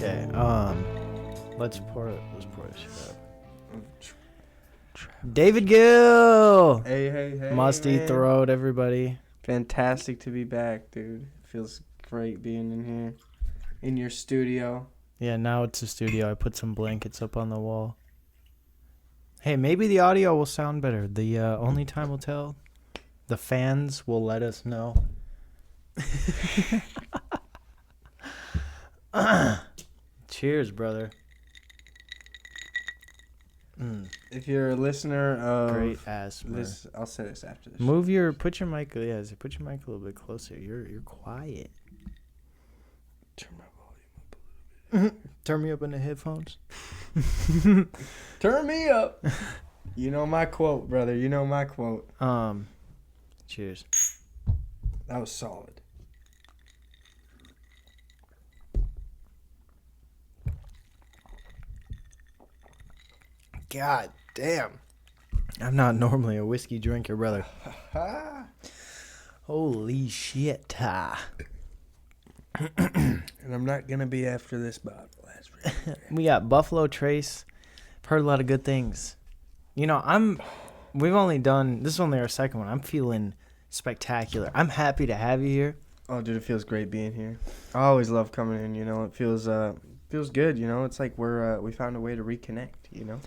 Okay. Let's pour this shit up. David Gill. Hey, Musty man. throat, everybody. Fantastic to be back, dude. Feels great being in here, in your studio. Yeah, now it's a studio. I put some blankets up on the wall. Hey, maybe the audio will sound better. The only time will tell. The fans will let us know. Cheers, brother. If you're a listener of Great ass. this, I'll say this after this. Put your mic a little bit closer. You're quiet. Turn my volume up a little bit. Turn me up in the headphones. Turn me up. You know my quote, brother. You know my quote. Cheers. That was solid. God damn. I'm not normally a whiskey drinker, brother. Holy shit. And I'm not gonna be after this bottle. We got Buffalo Trace. I've heard a lot of good things. You know, this is only our second one. I'm feeling spectacular. I'm happy to have you here. Oh, dude, it feels great being here. I always love coming in. You know, it feels good. You know, it's like we found a way to reconnect. You know.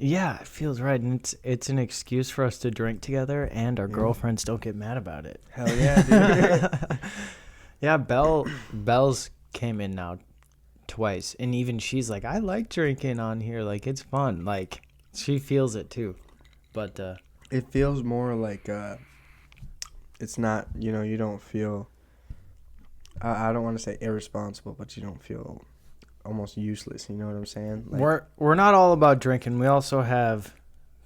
Yeah, it feels right, and it's an excuse for us to drink together, and our girlfriends don't get mad about it. Hell yeah, dude. Yeah, Belle's came in now twice, and even she's like, I like drinking on here, like it's fun. Like she feels it too, but it feels more like it's not. You know, you don't feel. I don't want to say irresponsible, but you don't feel almost useless. You know what I'm saying? Like, we're not all about drinking. We also have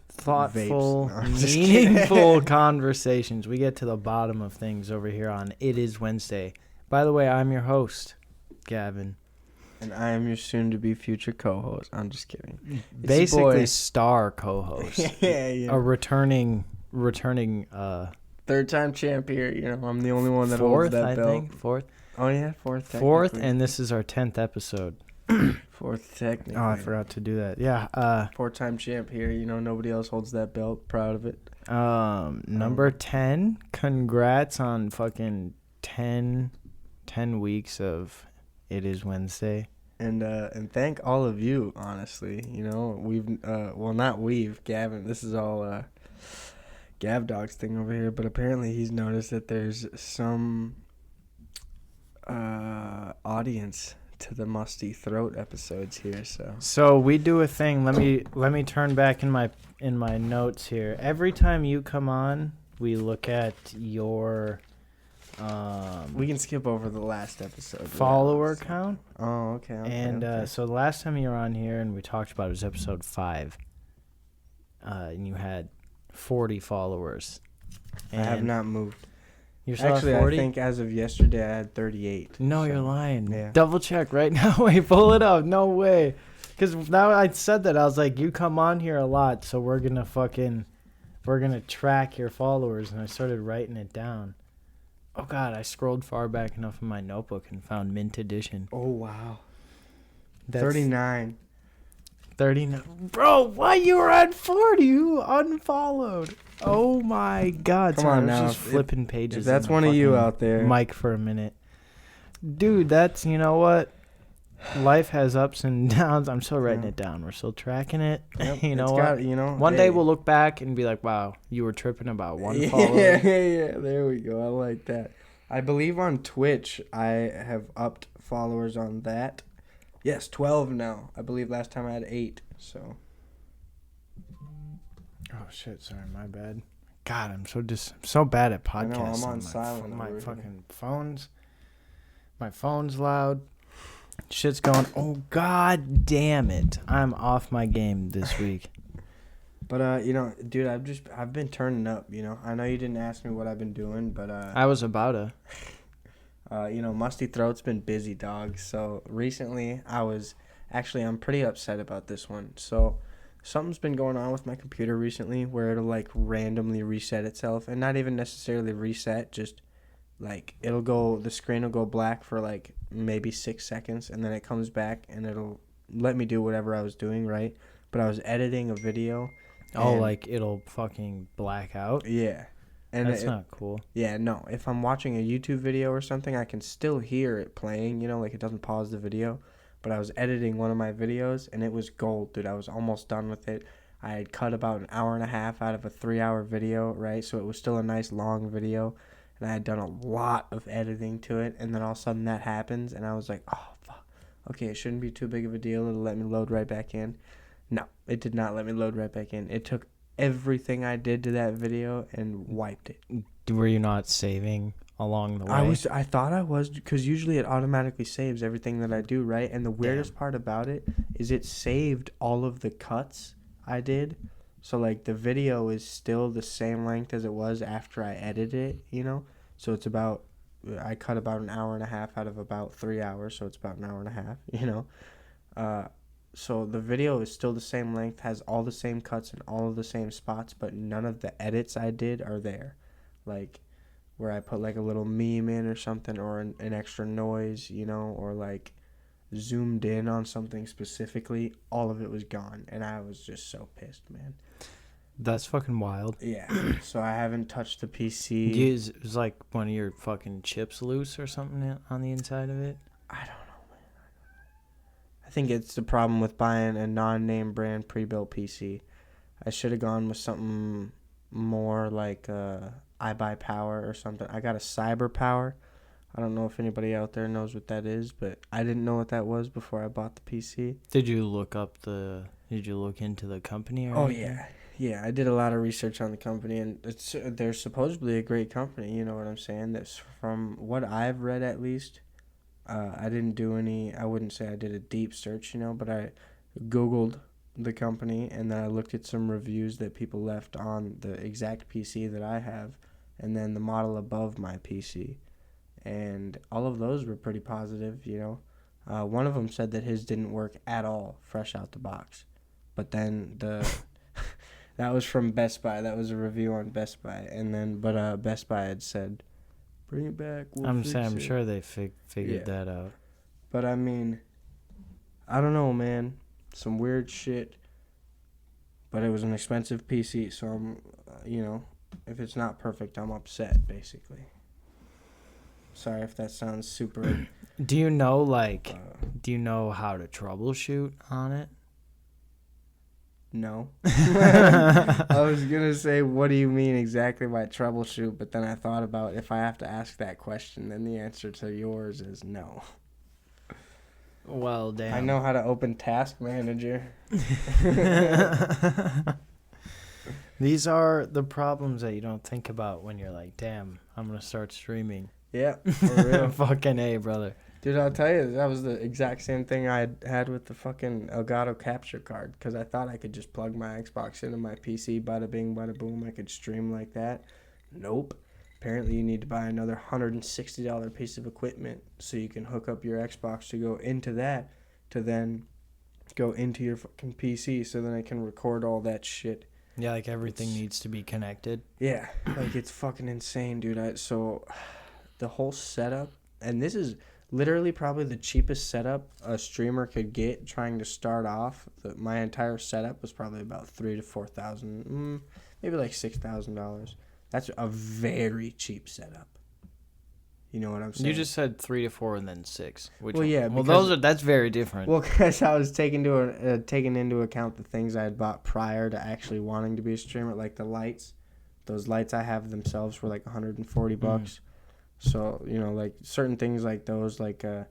thoughtful, No, I'm just meaningful conversations. We get to the bottom of things over here on It Is Wednesday. By the way, I'm your host, Gavin. And I am your soon-to-be future co-host. I'm just kidding. It's Basically, star co-host. yeah. A returning. Third-time champ here. You know, I'm the only one that Fourth, holds that I belt. think. Fourth. Oh yeah, fourth. Fourth, and this is our 10th episode. Fourth technically. Oh, I forgot to do that. Yeah. Four-time champ here. You know, nobody else holds that belt. Proud of it. Number 10. Congrats on fucking 10 weeks of It Is Wednesday. And thank all of you, honestly. You know, Gavin. This is all Gav Dog's thing over here, but apparently he's noticed that there's some audience to the Musty Throat episodes here. So we do a thing. Let me turn back in my notes here. Every time you come on, we look at your we can skip over the last episode. follower count. Oh, okay. And so the last time you were on here and we talked about it was episode 5. And you had 40 followers. I have not moved. You're still Actually, at 40? I think as of yesterday I had 38. No, you're lying. Yeah. Double check right now. Wait, pull it up. No way. Because now I said that, I was like, you come on here a lot, so we're going to track your followers. And I started writing it down. Oh, God, I scrolled far back enough in my notebook and found mint edition. Oh, wow. That's 39. 39. Bro, why you were at 40? You unfollowed. Oh, my God. Come Sorry, on I was now. just flipping pages. If that's in the one of you fucking out there. mic for a minute. Dude, that's, you know what? Life has ups and downs. I'm still writing it down. We're still tracking it. Yep, You know what? One day we'll look back and be like, wow, you were tripping about one follower. Yeah, there we go. I like that. I believe on Twitch I have upped followers on that. Yes, 12 now. I believe last time I had 8. So. Oh shit! Sorry, my bad. God, I'm so bad at podcasts. I know, I'm on silent. My fucking my phone's loud. Shit's going. Oh god damn it! I'm off my game this week. But you know, dude, I've been turning up. You know, I know you didn't ask me what I've been doing, but I was about to. You know, Musty Throat's been busy, dog. So recently, I'm pretty upset about this one. So something's been going on with my computer recently where it'll like randomly reset itself, and not even necessarily reset, just like the screen will go black for like maybe 6 seconds, and then it comes back and it'll let me do whatever I was doing, right? But I was editing a video. Oh, and- like it'll fucking black out? Yeah. And That's not cool. Yeah, no. If I'm watching a YouTube video or something, I can still hear it playing, like it doesn't pause the video. But I was editing one of my videos, and it was gold, dude. I was almost done with it. I had cut about an hour and a half out of a 3-hour video, right? So it was still a nice long video. And I had done a lot of editing to it. And then all of a sudden that happens, and I was like, oh, fuck. Okay, it shouldn't be too big of a deal. It'll let me load right back in. No, it did not let me load right back in. It took everything I did to that video and wiped it. Were you not saving along the way? I thought I was, because usually it automatically saves everything that I do, right? And the weirdest part about it is it saved all of the cuts I did. So like the video is still the same length as it was after I edited it, So it's about, I cut about an hour and a half out of about 3 hours, so it's about an hour and a half. So the video is still the same length, has all the same cuts and all of the same spots, but none of the edits I did are there. Like where I put like a little meme in or something, or an extra noise, or like zoomed in on something specifically. All of it was gone, and I was just so pissed, man. That's fucking wild. Yeah. So I haven't touched the PC. It was like one of your fucking chips loose or something on the inside of it? I don't know. I think it's the problem with buying a non-name brand pre-built PC. I should have gone with something more like iBuyPower or something. I got a CyberPower. I don't know if anybody out there knows what that is, but I didn't know what that was before I bought the PC. Did you look into the company or anything? Yeah, I did a lot of research on the company, and they're supposedly a great company, you know what I'm saying? That's from what I've read, at least. I didn't do I wouldn't say I did a deep search, but I Googled the company, and then I looked at some reviews that people left on the exact PC that I have, and then the model above my PC. And all of those were pretty positive, One of them said that his didn't work at all, fresh out the box. But then that was from Best Buy. That was a review on Best Buy. And then, Best Buy had said, bring it back. I'm sure they figured that out. But I mean, I don't know, man. Some weird shit. But it was an expensive PC, so I'm, if it's not perfect, I'm upset, basically. Sorry if that sounds super. Do you know how to troubleshoot on it? No. I was going to say, what do you mean exactly by troubleshoot? But then I thought about, if I have to ask that question, then the answer to yours is no. Well, damn. I know how to open Task Manager. These are the problems that you don't think about when you're like, damn, I'm going to start streaming. Yeah, for real. Fucking A, brother. Dude, I'll tell you, that was the exact same thing I had with the fucking Elgato capture card, because I thought I could just plug my Xbox into my PC, bada bing, bada boom, I could stream like that. Nope. Apparently you need to buy another $160 piece of equipment so you can hook up your Xbox to go into that, to then go into your fucking PC so then it can record all that shit. Yeah, like everything needs to be connected. Yeah, like it's fucking insane, dude. So the whole setup, and this is literally probably the cheapest setup a streamer could get trying to start off. My entire setup was probably about $3,000 to $4,000, maybe like $6,000. That's a very cheap setup. You know what I'm saying? You just said 3 to 4 and then 6. Yeah. Well, that's very different. Well, because I was taking into account the things I had bought prior to actually wanting to be a streamer, like the lights. Those lights I have themselves were like $140. So, like certain things like those, like I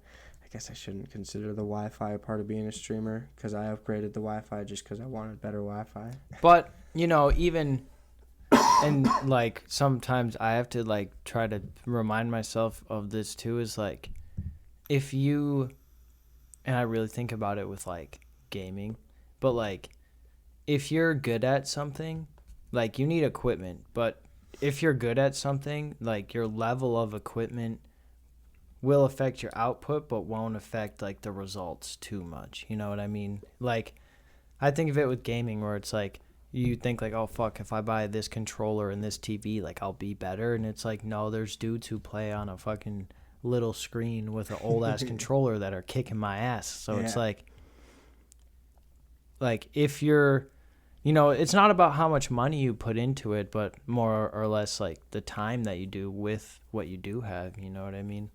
guess I shouldn't consider the Wi-Fi a part of being a streamer, because I upgraded the Wi-Fi just because I wanted better Wi-Fi. But, even... And, like, sometimes I have to, like, try to remind myself of this, too, is, like, if you... And I really think about it with, like, gaming. But, like, if you're good at something, like, you need equipment. But if you're good at something, like, your level of equipment will affect your output, but won't affect, like, the results too much. You know what I mean? Like, I think of it with gaming where it's, like... You think like, oh, fuck, if I buy this controller and this TV, like, I'll be better. And it's like, no, there's dudes who play on a fucking little screen with an old ass controller that are kicking my ass. So it's like if you're, it's not about how much money you put into it, but more or less like the time that you do with what you do have. You know what I mean?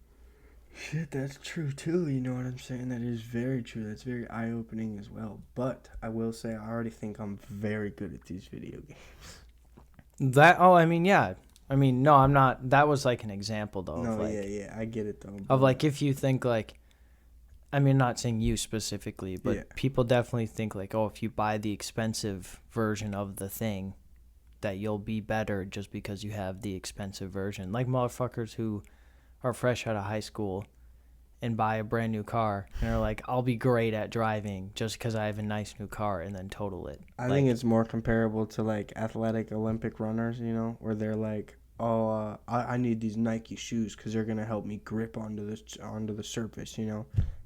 Shit, that's true too. You know what I'm saying? That is very true. That's very eye-opening as well. But I will say, I already think I'm very good at these video games. Yeah. I mean, no, I'm not. That was like an example, though. No, of like, yeah, I get it, though. Of like, if you think like, I mean, not saying you specifically, but people definitely think like, oh, if you buy the expensive version of the thing, that you'll be better just because you have the expensive version. Like motherfuckers who are fresh out of high school and buy a brand new car and are like, I'll be great at driving just because I have a nice new car, and then total it. I think it's more comparable to like athletic Olympic runners, where they're like, oh, I need these Nike shoes because they're gonna help me grip onto the surface, and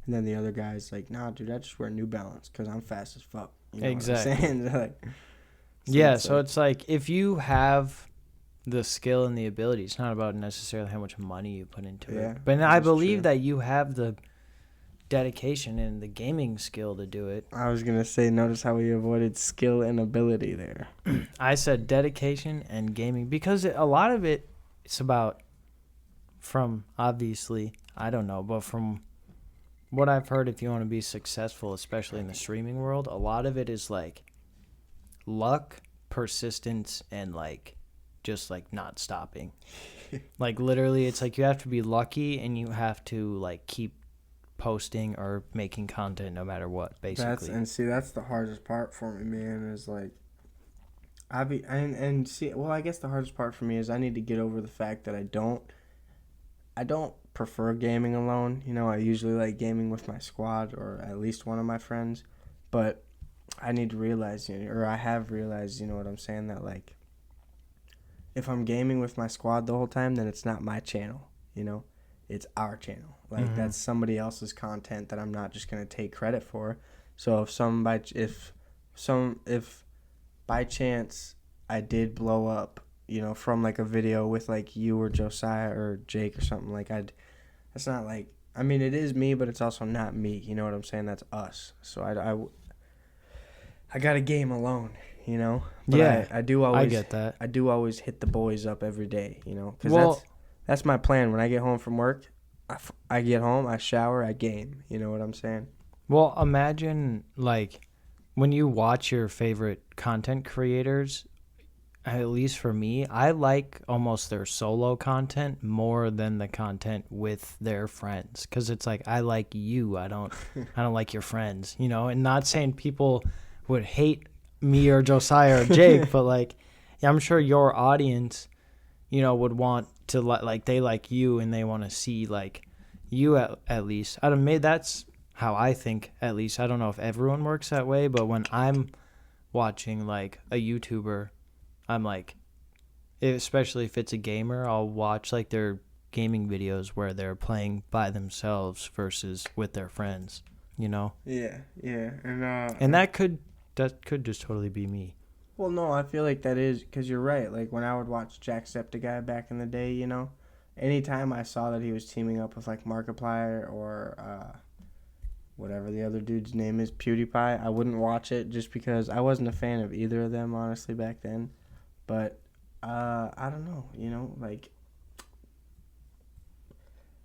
then the other guy's like, nah, dude, I just wear New Balance because I'm fast as fuck. You know exactly. What I'm saying? It's like if you have the skill and the ability, it's not about necessarily how much money you put into it. But I believe that you have the dedication and the gaming skill to do it. I was gonna say, notice how we avoided skill and ability there. I said dedication and gaming because a lot of it's about, from obviously, I don't know, but from what I've heard, if you want to be successful, especially in the streaming world, a lot of it is like luck, persistence, and like just like not stopping. Like literally, it's like you have to be lucky and you have to like keep posting or making content no matter what, basically. That's the hardest part for me, man, is like I guess the hardest part for me is I need to get over the fact that I don't prefer gaming alone. I usually like gaming with my squad or at least one of my friends, but I need to realize, or I have realized, what I'm saying, that like if I'm gaming with my squad the whole time, then it's not my channel, it's our channel. Like that's somebody else's content that I'm not just going to take credit for. So if by chance I did blow up, from like a video with like you or Josiah or Jake or something, like that's not like, I mean, it is me, but it's also not me. You know what I'm saying? That's us. So I got a game alone, But yeah, I do always, I get that. I do always hit the boys up every day, because that's my plan. When I get home from work, I get home, I shower, I game. You know what I'm saying? Well, imagine like when you watch your favorite content creators, at least for me, I like almost their solo content more than the content with their friends, because it's like I like you, I don't like your friends, and not saying people would hate me or Josiah or Jake, but like I'm sure your audience, would want to like they like you and they want to see like you at least. I don't, maybe that's how I think, at least. I don't know if everyone works that way, but when I'm watching like a YouTuber, I'm like, especially if it's a gamer, I'll watch like their gaming videos where they're playing by themselves versus with their friends, Yeah. And that could just totally be me. Well, no, I feel like that is, because you're right. Like when I would watch Jacksepticeye back in the day, anytime I saw that he was teaming up with like Markiplier or whatever the other dude's name is, PewDiePie, I wouldn't watch it just because I wasn't a fan of either of them, honestly, back then. But I don't know, like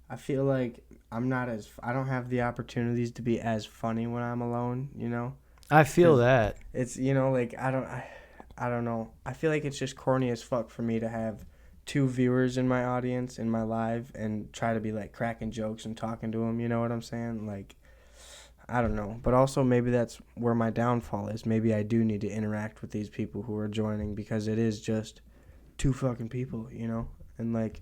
I feel like I don't have the opportunities to be as funny when I'm alone, I feel that. It's, like I don't know. I feel like it's just corny as fuck for me to have 2 viewers in my audience in my live and try to be like cracking jokes and talking to them, you know what I'm saying? Like, I don't know. But also maybe that's where my downfall is. Maybe I do need to interact with these people who are joining, because it is just 2 fucking people, And like,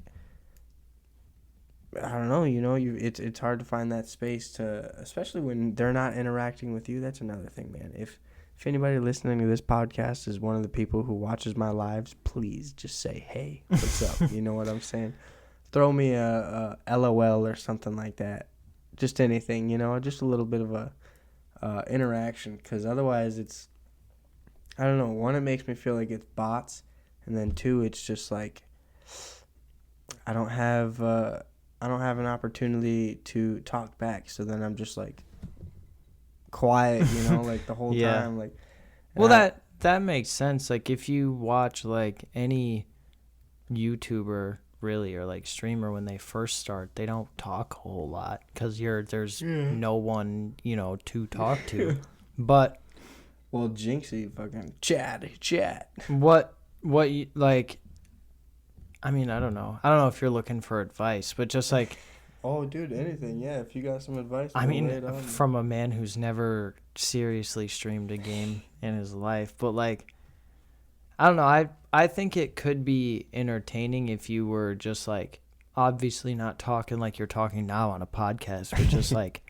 I don't know, it's hard to find that space to, especially when they're not interacting with you. That's another thing, man. If anybody listening to this podcast is one of the people who watches my lives, please just say, hey, what's up? You know what I'm saying? Throw me a LOL or something like that. Just anything, just a little bit of a interaction, because otherwise it's, I don't know, 1, it makes me feel like it's bots, and then 2, it's just like I don't have I don't have an opportunity to talk back. So then I'm just like quiet, you know, like the whole Yeah. time. Like, Well, I- that makes sense. Like if you watch like any YouTuber really or like streamer when they first start, they don't talk a whole lot because there's no one to talk to. But well, Jinxie fucking chat. what you like? I mean, I don't know. I don't know if you're looking for advice, but just like Oh, dude, anything. Yeah, if you got some advice, I lay mean, it on me. from a man who's never seriously streamed a game in his life, but like I don't know. I think it could be entertaining if you were just like obviously not talking like you're talking now on a podcast, but just like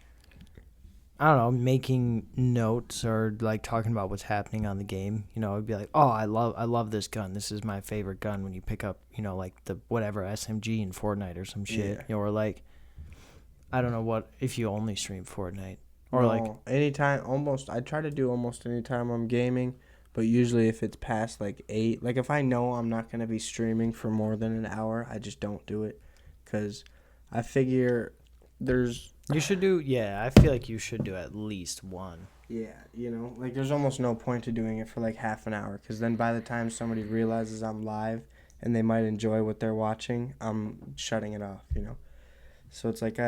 I don't know, making notes or like talking about what's happening on the game. It'd be like, oh, I love this gun. This is my favorite gun. When you pick up, like the whatever SMG in Fortnite or some shit, Yeah. or like I don't know what if you only stream Fortnite or No, like anytime, almost. I try to do almost any time I'm gaming, but usually if it's past like 8, like if I know I'm not gonna be streaming for more than an hour, I just don't do it, cause I figure there's you should do. Yeah, I feel like you should do at least one. yeah, like there's almost no point to doing it for like half an hour, cause then by the time somebody realizes I'm live and they might enjoy what they're watching, I'm shutting it off, So it's like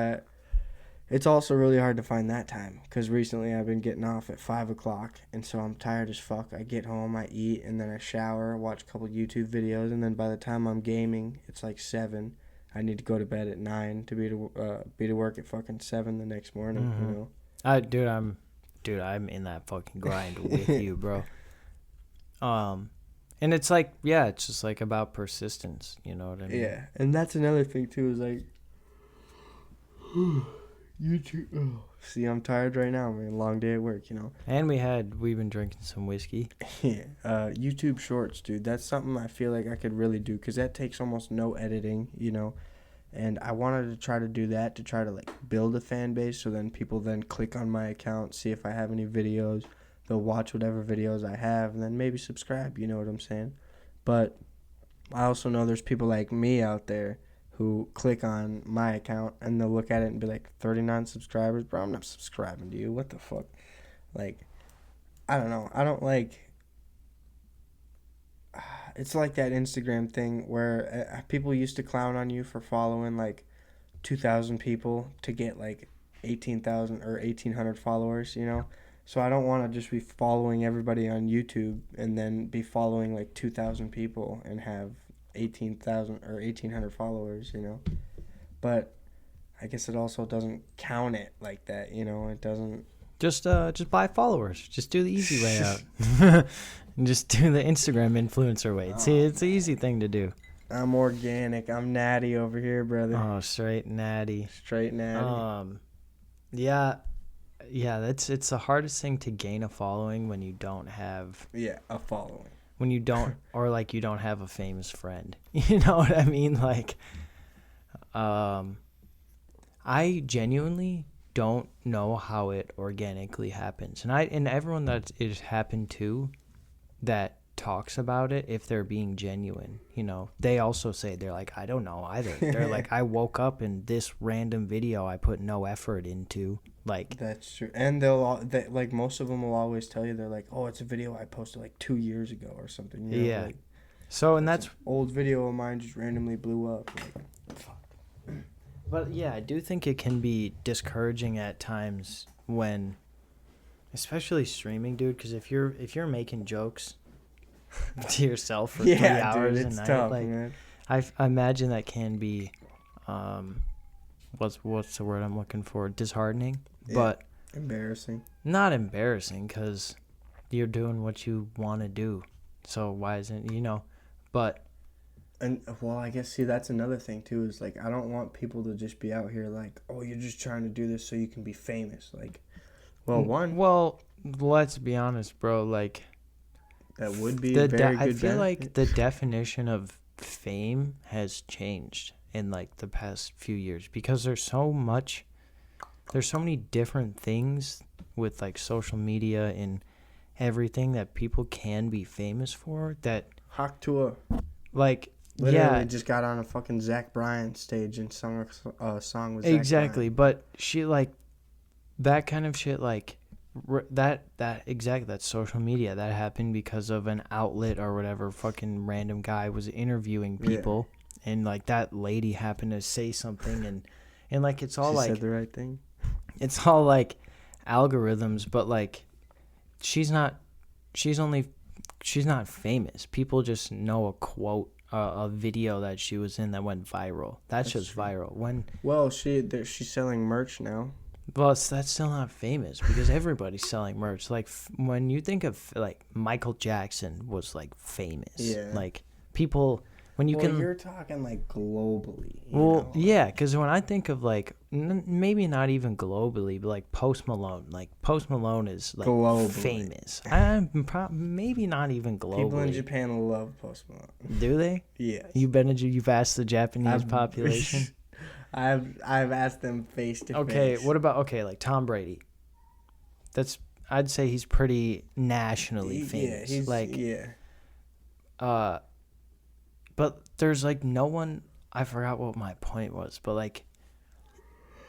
it's also really hard to find that time because recently I've been getting off at 5 o'clock, and so I'm tired as fuck. I get home, I eat, and then I shower, watch a couple YouTube videos, and then by the time I'm gaming, it's like 7. I need to go to bed at 9 to be to work at fucking 7 the next morning. Mm-hmm. I'm in that fucking grind with you, bro. And it's like, yeah, it's just like about persistence. You know what I mean? Yeah, and that's another thing too. Is like YouTube. Oh. See, I'm tired right now, man. Long day at work, And we've been drinking some whiskey. Yeah. YouTube Shorts, dude. That's something I feel like I could really do because that takes almost no editing, And I wanted to try to do that to try to like build a fan base, so then people then click on my account, see if I have any videos, they'll watch whatever videos I have, and then maybe subscribe. You know what I'm saying? But I also know there's people like me out there who click on my account and they'll look at it and be like, 39 subscribers, bro. I'm not subscribing to you. What the fuck? Like, I don't know. I don't like. It's like that Instagram thing where people used to clown on you for following like 2,000 people to get like 18,000 or 1,800 followers, So I don't want to just be following everybody on YouTube and then be following like 2,000 people and have 18,000 or 1,800 followers, But I guess it also doesn't count it like that, It doesn't. Just buy followers. Just do the easy way out. And just do the Instagram influencer way. It's an easy thing to do. I'm organic. I'm natty over here, brother. Oh, straight natty. Straight natty. Yeah, it's the hardest thing to gain a following when you don't have. Yeah, a following. When you don't, or like you don't have a famous friend. You know what I mean? Like, I genuinely don't know how it organically happens, and everyone that it happened to, that talks about it, if they're being genuine, they also say they're like, I don't know either. They're like, I woke up and this random video I put no effort into. Like, that's true. And like most of them will always tell you, they're like, oh, it's a video I posted like 2 years ago or something. Yeah. Like, so, and that's an old video of mine just randomly blew up. Like, fuck. But yeah, I do think it can be discouraging at times when, especially streaming, dude, because if you're making jokes to yourself for 3 hours dude, it's a night, tough, like, man. I imagine that can be, what's the word I'm looking for? Disheartening, but embarrassing. not embarrassing because you're doing what you want to do. So why isn't But. And well, I guess that's another thing too, is like I don't want people to just be out here like, oh, you're just trying to do this so you can be famous. Like, well, let's be honest, bro. Like, that would be a very good I feel benefit. like the definition of fame has changed in like the past few years because there's so many different things with like social media and everything that people can be famous for that Hawk to a like Literally just got on a fucking Zach Bryan stage and sung a song with Zach exactly. Bryan. But she like that kind of shit like that's social media. That happened because of an outlet or whatever. Fucking random guy was interviewing people, and like that lady happened to say something, and like it's all She like said the right thing. it's all like algorithms, but like she's not famous. People just know a quote, a video that she was in that went viral. That's just true. Viral. Well, she's selling merch now. Well, that's still not famous because everybody's selling merch. Like when you think of like Michael Jackson was like famous. Yeah. Like people when you you're talking like globally. Yeah, because when I think of like maybe not even globally, but like Post Malone. Like Post Malone is like globally famous. Maybe not even globally. People in Japan love Post Malone. Do they? Yes. You've asked the Japanese population. I've asked them face to face. Okay, what about like Tom Brady? I'd say he's pretty nationally famous. But there's like no one. I forgot what my point was, but like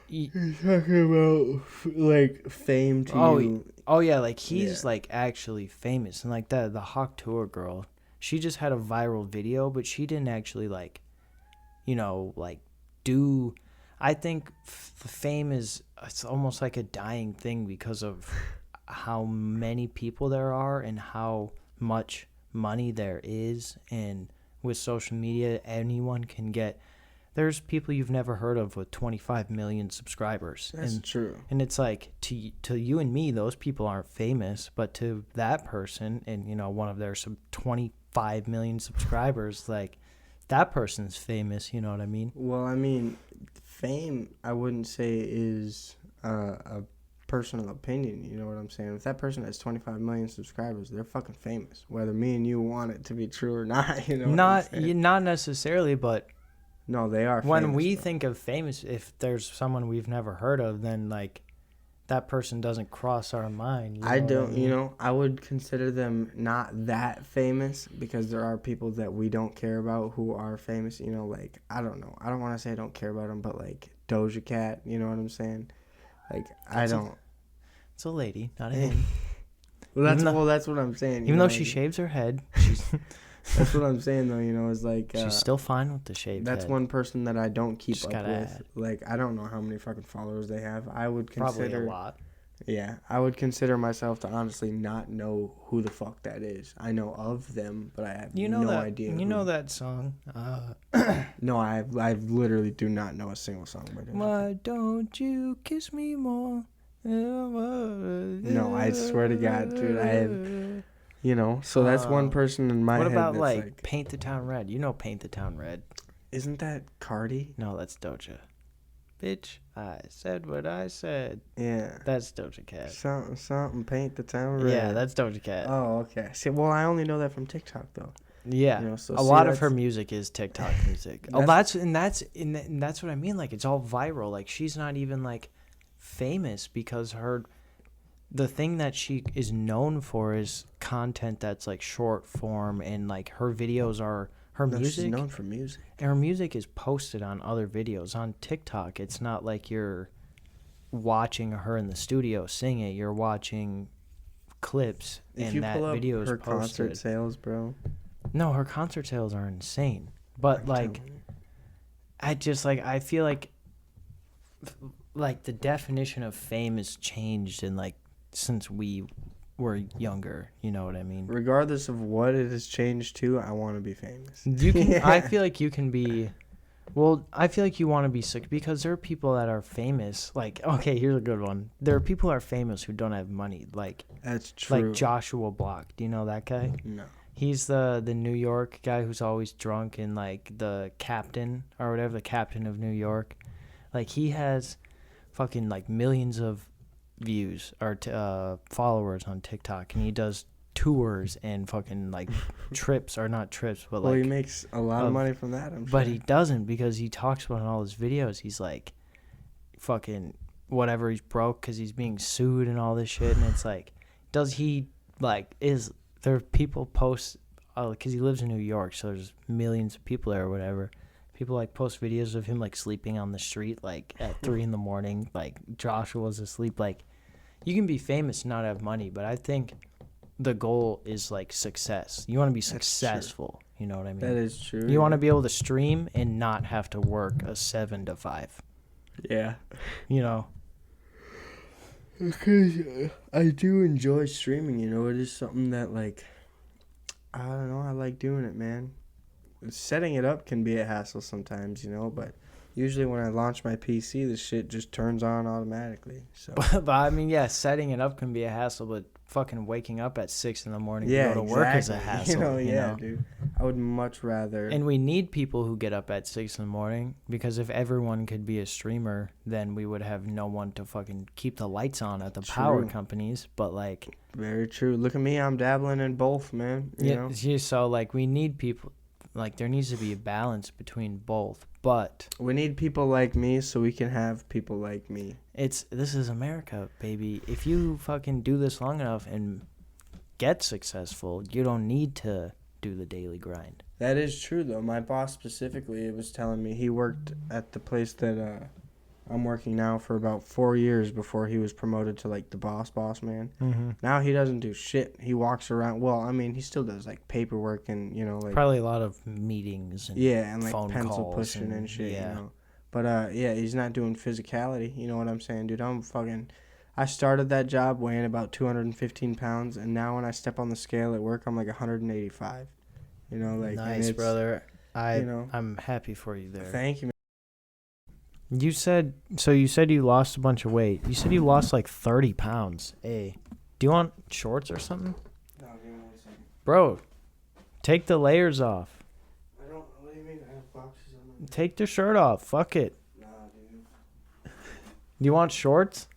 you're talking about like fame to you. Oh yeah, like he's like actually famous, and like the Hawk Tour girl, she just had a viral video, but she didn't actually like, like do. I think fame it's almost like a dying thing because of how many people there are and how much money there is, and with social media anyone can get. There's people you've never heard of with 25 million subscribers. That's true. And it's like to you and me, those people aren't famous, but to that person and one of their 25 million subscribers, like that person's famous. You know what I mean? Well, I mean, fame I wouldn't say is a personal opinion. You know what I'm saying? If that person has 25 million subscribers, they're fucking famous. Whether me and you want it to be true or not, Not necessarily, but no, they are. When we think of famous, if there's someone we've never heard of, then like that person doesn't cross our mind. I don't. I would consider them not that famous because there are people that we don't care about who are famous. Like I don't know. I don't want to say I don't care about them, but like Doja Cat. You know what I'm saying? Like It's a lady, not a him. That's what I'm saying. Even though she shaves her head, she's. That's what I'm saying though. Is like she's still fine with the shaved That's head. one person that I don't keep up with. Add. Like I don't know how many fucking followers they have. I would consider probably a lot. Yeah, I would consider myself to honestly not know who the fuck that is. I know of them, but I have no idea. You know that song? No, I literally do not know a single song by them. Why don't you kiss me more? No, I swear to God, dude, I have. So that's one person in my head. What about that's like Paint the Town Red? You know Paint the Town Red. Isn't that Cardi? No, that's Doja. Bitch, I said what I said. Yeah. That's Doja Cat. Something Paint the Town Red. Yeah, that's Doja Cat. Oh, okay. See, well, I only know that from TikTok though. Yeah. A lot of her music is TikTok music. That's what I mean. Like it's all viral. Like she's not even like famous because the thing that she is known for is content that's like short form, and like her videos are music. She's known for music. And her music is posted on other videos on TikTok. It's not like you're watching her in the studio sing it. You're watching clips, and that video is posted. If you pull up her concert sales, bro. No, her concert sales are insane. But like, I feel like the definition of fame has changed in like since we were younger. You know what I mean? Regardless of what it has changed to, I want to be famous. You can. I feel like you can be. Well, I feel like you want to be sick because there are people that are famous. Like, okay, here's a good one. There are people that are famous who don't have money. Like, that's true. Like Joshua Block. Do you know that guy? No. He's the New York guy who's always drunk and like the captain or whatever, the captain of New York. Like he has fucking like millions of views or followers on TikTok, and he does tours and fucking like trips, or not trips, but well, like he makes a lot of money from that, I'm sure. But he doesn't, because he talks about in all his videos, he's like fucking whatever, he's broke because he's being sued and all this shit, and it's like, does he like, is there people post because he lives in New York, so there's millions of people there or whatever. People like post videos of him like sleeping on the street like at 3 in the morning, like Joshua's asleep. Like, you can be famous and not have money, but I think the goal is like success. You want to be successful. You know what I mean? That is true. You want to be able to stream and not have to work a 7 to 5. Yeah. You know. Because I do enjoy streaming, you know. It is something that, like, I don't know, I like doing it, man. Setting it up can be a hassle sometimes, you know, but usually when I launch my PC, the shit just turns on automatically. So. But I mean, yeah, setting it up can be a hassle, but fucking waking up at 6 in the morning to go to work is a hassle. You know? Dude. I would much rather. And we need people who get up at 6 in the morning, because if everyone could be a streamer, then we would have no one to fucking keep the lights on at the power companies. But like, very true. Look at me, I'm dabbling in both, man. You know? So like, we need people. Like, there needs to be a balance between both, but we need people like me so we can have people like me. This is America, baby. If you fucking do this long enough and get successful, you don't need to do the daily grind. That is true, though. My boss specifically was telling me he worked at the place that I'm working now for about 4 years before he was promoted to, like, the boss man. Mm-hmm. Now he doesn't do shit. He walks around. Well, I mean, he still does, like, paperwork and, you know, like... Probably a lot of meetings and like, phone pencil calls pushing and shit, yeah. you know. But, he's not doing physicality. You know what I'm saying, dude? I started that job weighing about 215 pounds, and now when I step on the scale at work, I'm, like, 185. You know, like... Nice, brother. I'm happy for you there. Thank you, man. You said you lost a bunch of weight. You said you lost like 30 pounds. Hey, do you want shorts or something? No, give me 1 second. Bro, take the layers off. What do you mean? I have boxes on my... Take the shirt off. Fuck it. Nah, dude. Do you want shorts?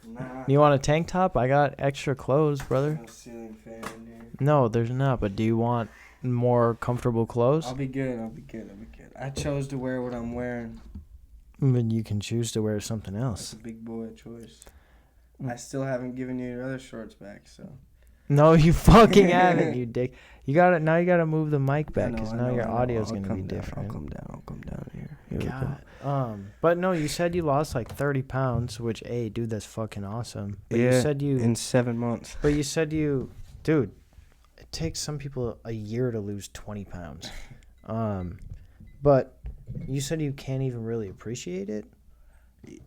Nah. You want a tank top? I got extra clothes, brother. No ceiling fan in here. No, there's not. But do you want more comfortable clothes? I'll be good. I chose to wear what I'm wearing. But you can choose to wear something else. That's a big boy choice. I still haven't given you your other shorts back, so. No, you fucking haven't, you dick. You gotta move the mic back, because now your audio's gonna be different. I'll come down here. God. But no, you said you lost like 30 pounds, which, dude, that's fucking awesome. But yeah, you said in 7 months. But you said dude, it takes some people a year to lose 20 pounds. But you said you can't even really appreciate it?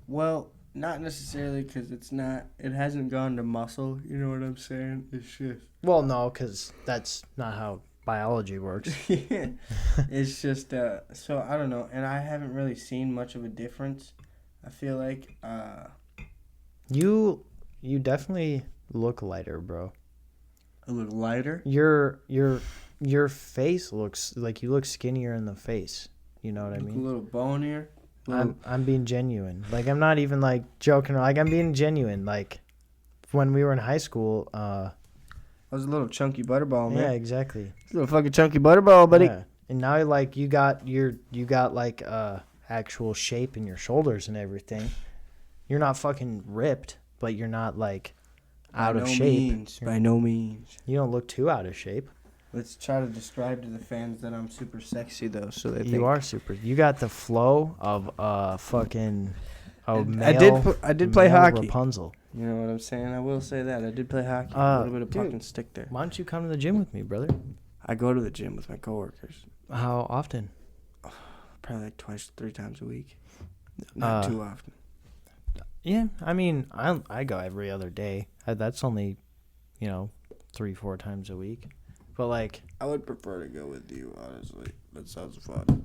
Well, not necessarily, because it hasn't gone to muscle, you know what I'm saying? It's just... Well, no, because that's not how biology works. Yeah. It's just, so I don't know, and I haven't really seen much of a difference. I feel like, You definitely look lighter, bro. I look lighter? Your face looks like you look skinnier in the face. You know what I mean? A little bonier. I'm being genuine. Like, I'm not even like joking. Like, I'm being genuine. Like, when we were in high school, I was a little chunky butterball, man. Yeah, exactly. A little fucking chunky butterball, buddy. Yeah. And now, like, you got like actual shape in your shoulders and everything. You're not fucking ripped, but you're not like out of shape. By no means. You don't look too out of shape. Let's try to describe to the fans that I'm super sexy, though, so they think... You are super. You got the flow of fucking male, I did play hockey. Rapunzel. You know what I'm saying? I will say that. I did play hockey. A little bit of puck and stick there. Why don't you come to the gym with me, brother? I go to the gym with my coworkers. How often? Probably like 2-3 times a week. Not too often. Yeah, I mean, I go every other day. That's only, 3-4 times a week. But, like... I would prefer to go with you, honestly. That sounds fun.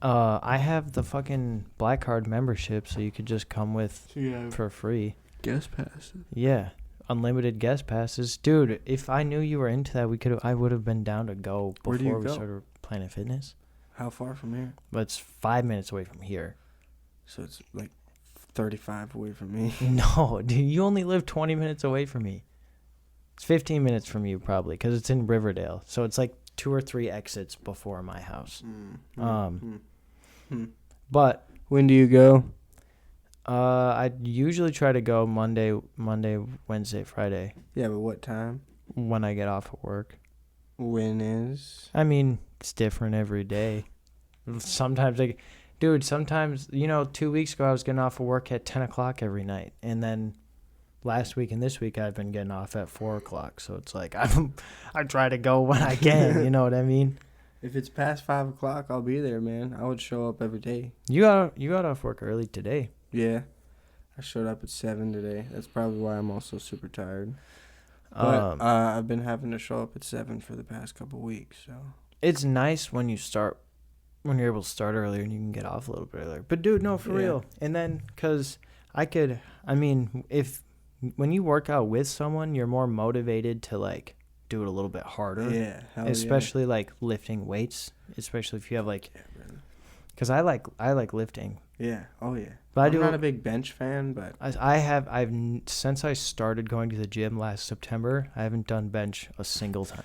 I have the fucking Black Card membership, so you could just come with for free. Guest passes? Yeah. Unlimited guest passes. Dude, if I knew you were into that, I would have been down to go before we started Planet Fitness. How far from here? But it's 5 minutes away from here. So it's like 35 away from me. No, dude, you only live 20 minutes away from me. It's 15 minutes from you, probably, because it's in Riverdale. So it's like 2 or 3 exits before my house. But when do you go? I usually try to go Monday, Wednesday, Friday. Yeah, but what time? When I get off of work. Win is. I mean, it's different every day. Sometimes, like, dude, sometimes, 2 weeks ago I was getting off of work at 10 o'clock every night. And then last week and this week I've been getting off at 4 o'clock. So it's like, I try to go when I can, you know what I mean? If it's past 5 o'clock, I'll be there, man. I would show up every day. You got off work early today. Yeah. I showed up at 7 today. That's probably why I'm also super tired. But I've been having to show up at 7 for the past couple weeks, so. It's nice when you're able to start earlier and you can get off a little bit earlier. But dude, no, for real. And then, cause when you work out with someone, you're more motivated to like do it a little bit harder. Yeah. Especially like lifting weights, especially if you have like, cause I like lifting. Yeah. Oh yeah. But I'm not a big bench fan, but I've since I started going to the gym last September, I haven't done bench a single time.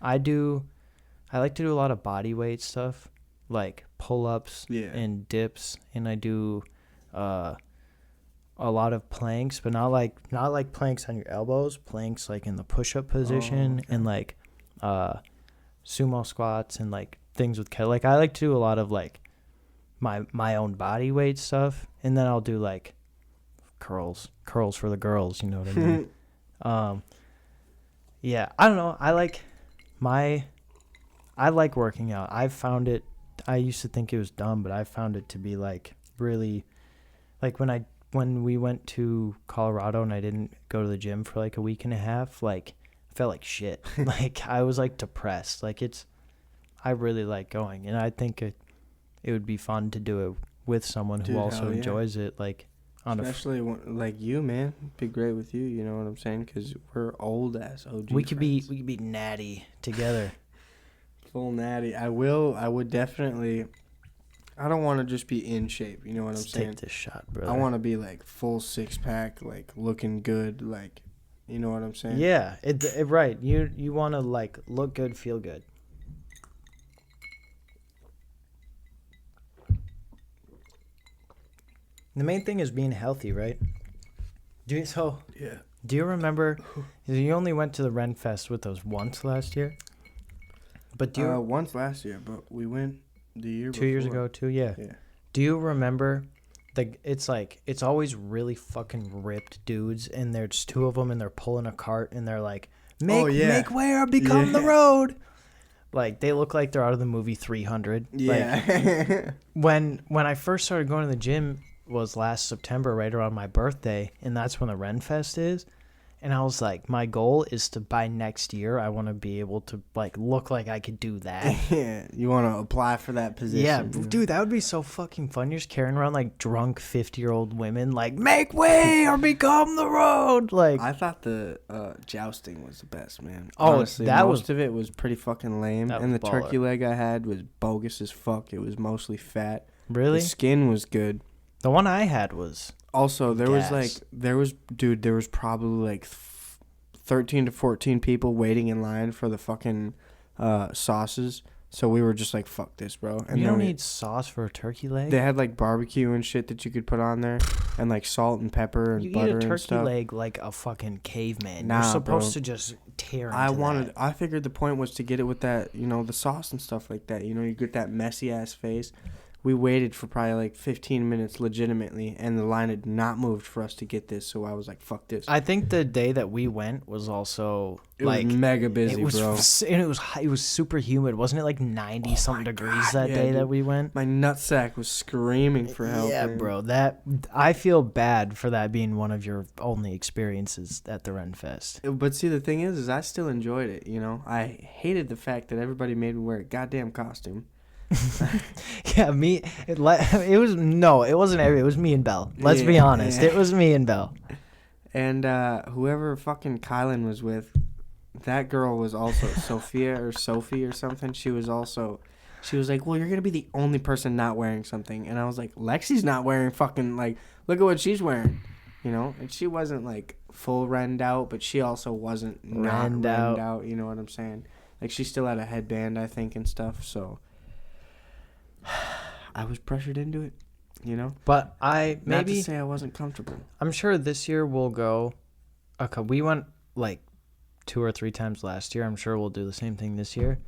I like to do a lot of body weight stuff, like pull-ups and dips, and I do a lot of planks, but not like planks on your elbows, planks like in the push-up position, and like sumo squats and like things with like I like to do a lot of like my own body weight stuff, and then I'll do like curls for the girls, you know what I mean? Yeah, I don't know. I like working out. I've found it. I used to think it was dumb, but I found it to be like really, like when we went to Colorado and I didn't go to the gym for like a week and a half, like I felt like shit. Like I was like depressed. Like I really like going, and I think it would be fun to do it with someone who also enjoys it. Like especially like you, man. It'd be great with you. You know what I'm saying? Because we're old ass OG. We could be natty together. Full natty. I would definitely. I don't want to just be in shape. You know what I'm saying? Take this shot, brother. I want to be like full 6-pack, like looking good, like, you know what I'm saying? Yeah, right. You want to like look good, feel good. The main thing is being healthy, right? Do you remember? You only went to the Ren Fest with us once last year. But once last year, but we went the year 2 years ago too. Yeah. Do you remember? It's always really fucking ripped dudes, and there's two of them, and they're pulling a cart, and they're like, make way or become the road. Like they look like they're out of the movie 300. Yeah. Like, when I first started going to the gym was last September, right around my birthday, and that's when the Ren Fest is. And I was like, my goal is to, by next year, I want to be able to, like, look like I could do that. Yeah, you want to apply for that position. Yeah, dude, that would be so fucking fun. You're just carrying around, like, drunk 50-year-old women, like, make way or become the road. Like, I thought the jousting was the best, man. Oh, honestly, most of it was pretty fucking lame. And the turkey leg I had was bogus as fuck. It was mostly fat. Really? The skin was good. The one I had was... Also, there was probably like 13 to 14 people waiting in line for the fucking sauces. So we were just like, fuck this, bro. And you don't need sauce for a turkey leg? They had like barbecue and shit that you could put on there, and like salt and pepper and butter and stuff. You eat a turkey leg like a fucking caveman. You're supposed to just tear into I figured the point was to get it with that, the sauce and stuff like that. You get that messy ass face. We waited for probably like 15 minutes legitimately, and the line had not moved for us to get this, so I was like, fuck this. I think the day that we went was also it was mega busy, bro. And it was super humid. Wasn't it like 90-something degrees that day that we went? My nutsack was screaming for help. Yeah, man. Bro. I feel bad for that being one of your only experiences at the Ren Fest. But see, the thing is I still enjoyed it, I hated the fact that everybody made me wear a goddamn costume. Yeah, it was me and Belle. Let's be honest. It was me and Belle. And whoever fucking Kylan was with, that girl was also Sophie or something. She was like, well, you're going to be the only person not wearing something. And I was like, Lexi's not wearing fucking, like, look at what she's wearing. And she wasn't like full renned out, but she also wasn't not renned out. You know what I'm saying? Like, she still had a headband, I think, and stuff. So I was pressured into it, But not to say I wasn't comfortable. I'm sure this year we'll go. Okay, we went like 2 or 3 times last year. I'm sure we'll do the same thing this year.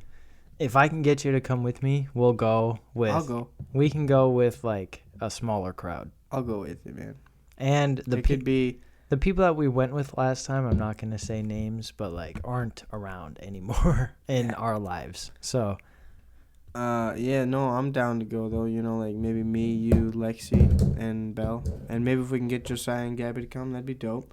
If I can get you to come with me, we'll go with. I'll go. We can go with like a smaller crowd. I'll go with you, man. And It could be. the people that we went with last time, I'm not gonna say names, but like aren't around anymore in our lives. So. Yeah, no, I'm down to go though. You know, like maybe me, you, Lexi, and Belle, and maybe if we can get Josiah and Gabby to come, that'd be dope.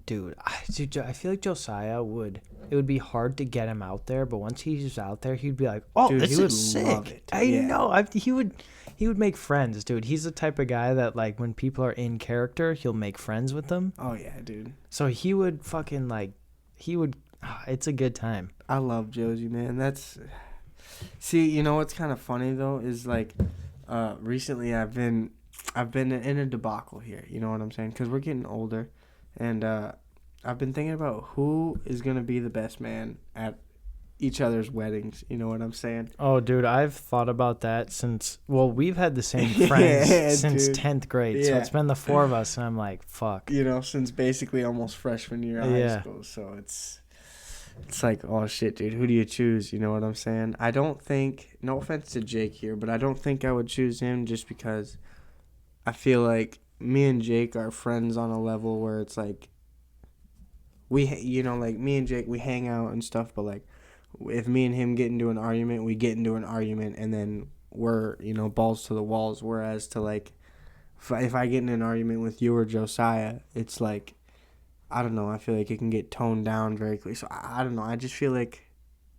Dude, I feel like Josiah would. It would be hard to get him out there, but once he's out there, he'd be like, "Oh, Dude, this he would is sick." love it. I Yeah. know. He would make friends, dude. He's the type of guy that like when people are in character, he'll make friends with them. Oh yeah, dude. So he would fucking like, it's a good time. I love Josie, man. See, you know what's kind of funny though is like, recently I've been in a debacle here. You know what I'm saying? Because we're getting older, and I've been thinking about who is gonna be the best man at each other's weddings. You know what I'm saying? Oh, dude, I've thought about that we've had the same friends since dude. 10th grade. So Yeah. it's been the 4 of us, and I'm like, fuck. You know, since basically almost freshman year of high Yeah. school. So it's like, oh shit, dude, who do you choose? You know what I'm saying? I don't think, no offense to Jake here, but I don't think I would choose him just because I feel like me and Jake are friends on a level where it's like, like me and Jake, we hang out and stuff, but like, if me and him get into an argument, we get into an argument, and then we're, balls to the walls. Whereas to like, if I get in an argument with you or Josiah, it's like, I don't know, I feel like it can get toned down very quickly. So I don't know, I just feel like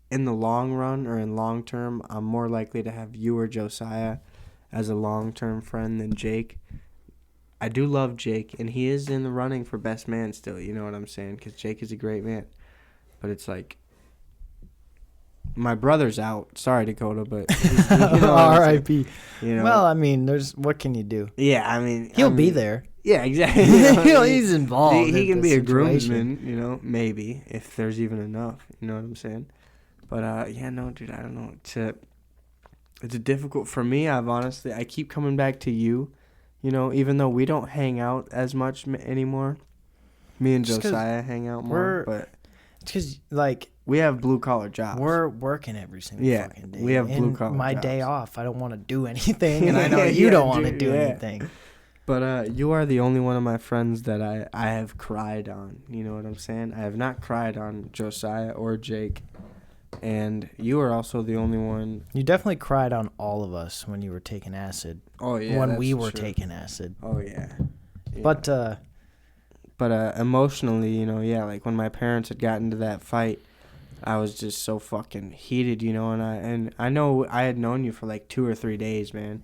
in the long run or in long term, I'm more likely to have you or Josiah as a long-term friend than Jake. I do love Jake, and he is in the running for best man still, you know what I'm saying? Because Jake is a great man. But it's like, my brother's out. Sorry, Dakota, but R.I.P. Well, I mean, what can you do? Yeah, I mean, He'll be there. Yeah, exactly. He's involved. He can be a situation. groomsman, maybe if there's even enough. You know what I'm saying? But yeah, no, dude, I don't know. It's difficult for me. I keep coming back to you. Even though we don't hang out as much anymore. Me and Josiah hang out more, but it's because like we have blue collar jobs. We're working every single fucking day. We have blue collar. My jobs. day off, I don't want to do anything, and I know you don't want to do anything. But you are the only one of my friends that I have cried on. You know what I'm saying? I have not cried on Josiah or Jake. And you are also the only one. You definitely cried on all of us when you were taking acid. Oh, yeah. When we were taking acid. Oh, yeah. But emotionally, like when my parents had gotten into that fight, I was just so fucking heated, and I know I had known you for like 2 or 3 days, man.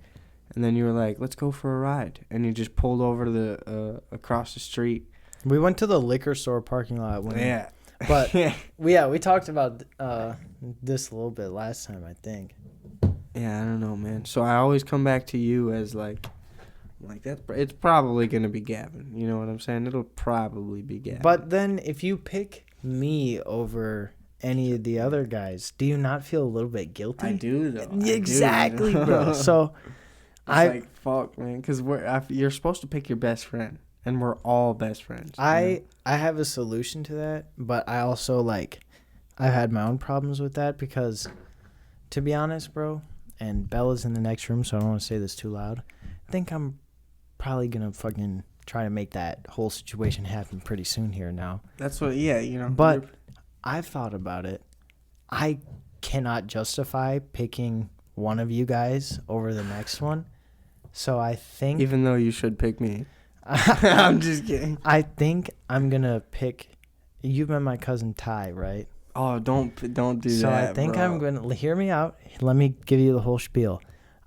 And then you were like, let's go for a ride. And you just pulled over to the across the street. We went to the liquor store parking lot. Yeah. But, we talked about this a little bit last time, I think. Yeah, I don't know, man. So I always come back to you as like it's probably going to be Gavin. You know what I'm saying? It'll probably be Gavin. But then if you pick me over any of the other guys, do you not feel a little bit guilty? I do, though. Exactly, bro. So like, fuck, man, because you're supposed to pick your best friend, and we're all best friends. I have a solution to that, but I also I've had my own problems with that because, to be honest, bro, and Bella's in the next room, so I don't want to say this too loud. I think I'm probably gonna fucking try to make that whole situation happen pretty soon here now. That's what, But I've thought about it. I cannot justify picking one of you guys over the next one. So I think... Even though you should pick me. I'm just kidding. I think I'm going to pick... You've met my cousin Ty, right? Oh, don't do that, So I think bro. I'm going to... Hear me out. Let me give you the whole spiel.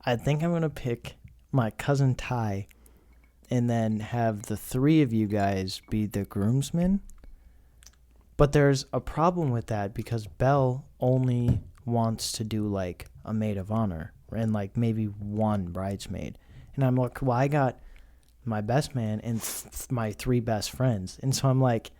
I think I'm going to pick my cousin Ty and then have the 3 of you guys be the groomsmen. But there's a problem with that because Belle only wants to do a maid of honor and maybe one bridesmaid. And I'm like, well, I got my best man and my 3 best friends. And so I'm like,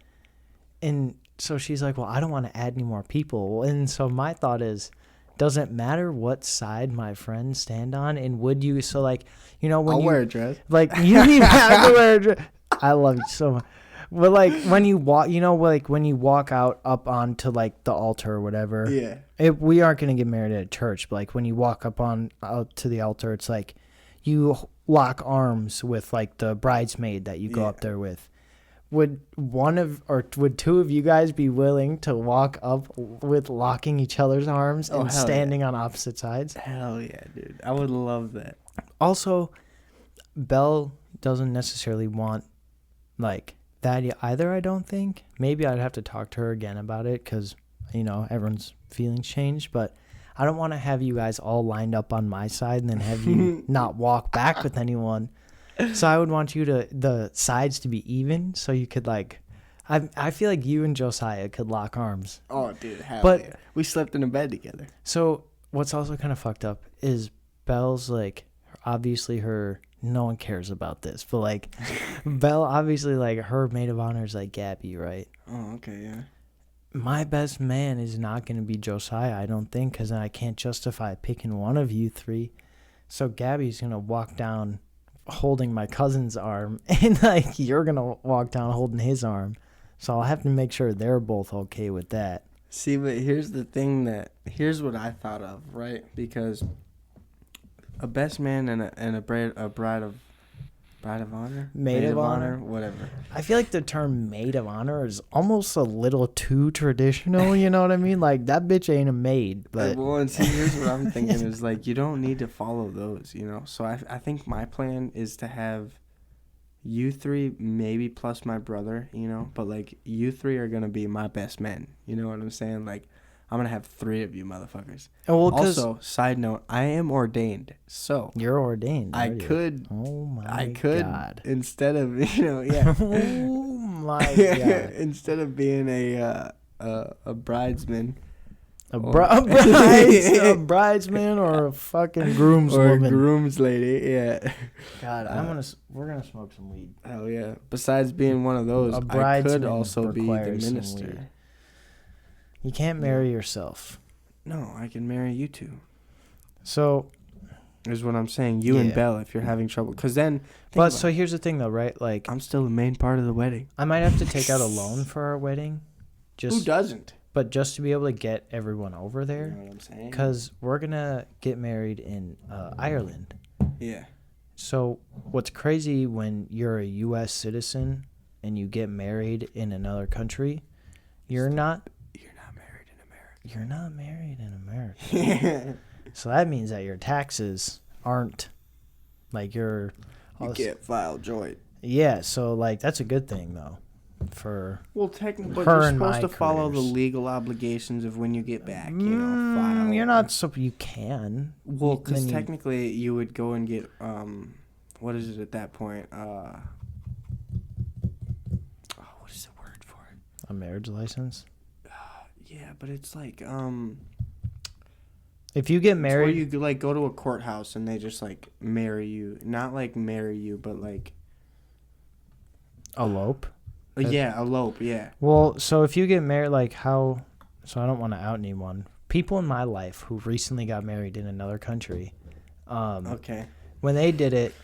and so she's like, well, I don't want to add any more people. And so my thought is, doesn't matter what side my friends stand on. And would you, so when I'll wear a dress. you don't even have to wear a dress. I love you so much. But like when you walk, like when you walk up onto like the altar or whatever. Yeah. We aren't gonna get married at a church, but like when you walk out to the altar, it's like you lock arms with like the bridesmaid that you go up there with. Would would two of you guys be willing to walk up with locking each other's arms and standing on opposite sides? Hell yeah, dude. I would love that. Also, Belle doesn't necessarily want like that either, I don't think. Maybe I'd have to talk to her again about it because, everyone's feelings change. But I don't want to have you guys all lined up on my side and then have you not walk back with anyone. So I would want the sides to be even so you could like, I feel like you and Josiah could lock arms. Oh, dude, hell yeah. We slept in a bed together. So what's also kind of fucked up is Belle's like, obviously no one cares about this, but like Belle, obviously like her maid of honor is like Gabby, right? Oh, okay, yeah. My best man is not going to be Josiah, I don't think, because I can't justify picking one of you three. So Gabby's going to walk down holding my cousin's arm, and like you're going to walk down holding his arm. So I'll have to make sure they're both okay with that. See, but here's the thing here's what I thought of, right? Because a best man and a bride of honor, maid of honor, whatever. I feel like the term maid of honor is almost a little too traditional. You know what I mean? Like that bitch ain't a maid. But well, and see, here's what I'm thinking is like you don't need to follow those. So I think my plan is to have you three maybe plus my brother. But like you three are gonna be my best men. You know what I'm saying? Like I'm going to have 3 of you motherfuckers. Also, side note, I am ordained. So you're ordained. I could. Oh, my God. Instead of, yeah. Oh, my God. Instead of being a bridesman. A bridesman or a fucking groomswoman. Or a groom's lady, yeah. God, we're going to smoke some weed. Hell yeah. Besides being one of those, I could also be the minister. You can't marry yourself. No, I can marry you two. So, is what I'm saying. You and Belle, if you're having trouble, because then. But so here's the thing, though, right? Like I'm still the main part of the wedding. I might have to take out a loan for our wedding. Who doesn't? But just to be able to get everyone over there. You know what I'm saying? Because we're gonna get married in Ireland. Yeah. So what's crazy when you're a U.S. citizen and you get married in another country, you're not married in America. So that means that your taxes aren't like you get filed joint. Yeah, so like that's a good thing though. Technically, you're supposed to follow the legal obligations of when you get back. File. You're not you can. Well, because technically you would go and get what is it at that point? What is the word for it? A marriage license. Yeah, but it's like if you get married, you like go to a courthouse and they just like marry you, not like marry you, but like elope. Yeah, elope. Yeah. Well, so if you get married, so I don't want to out anyone. People in my life who recently got married in another country, okay, when they did it,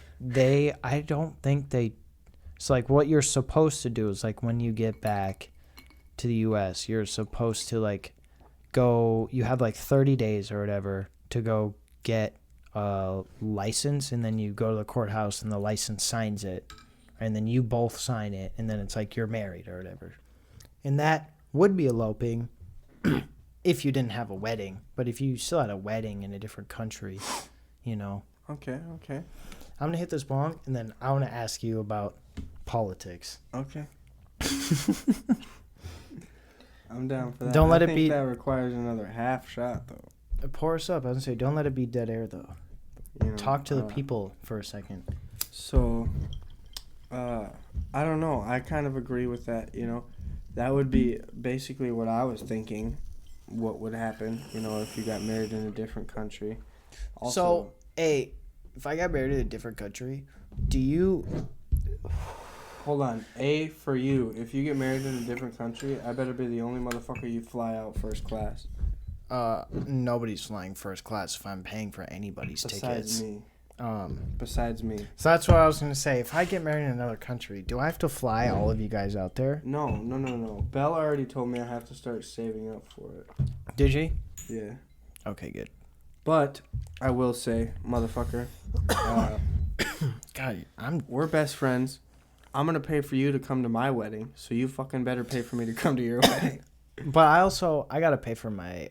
I don't think it's like what you're supposed to do is like when you get back to the U.S., you're supposed to like go. You have like 30 days or whatever to go get a license, and then you go to the courthouse, and the license signs it, and then you both sign it, and then it's like you're married or whatever. And that would be eloping if you didn't have a wedding, but if you still had a wedding in a different country, Okay. I'm gonna hit this bong, and then I want to ask you about politics. Okay. I'm down for that. Don't let I it think be. That requires another half shot, though. Pour us up. I was gonna say, don't let it be dead air, though. Talk to the people for a second. So, I don't know. I kind of agree with that. That would be basically what I was thinking. What would happen? If you got married in a different country. Also, if I got married in a different country, do you? Hold on. For you, if you get married in a different country, I better be the only motherfucker you fly out first class. Nobody's flying first class if I'm paying for anybody's Besides tickets. me. Besides me. So that's what I was gonna say. If I get married in another country, do I have to fly all of you guys out there? No. Belle already told me I have to start saving up for it. Did she? Yeah. Okay, good. But I will say, motherfucker, God, we're best friends. I'm gonna pay for you to come to my wedding, so you fucking better pay for me to come to your wedding. But I gotta pay for my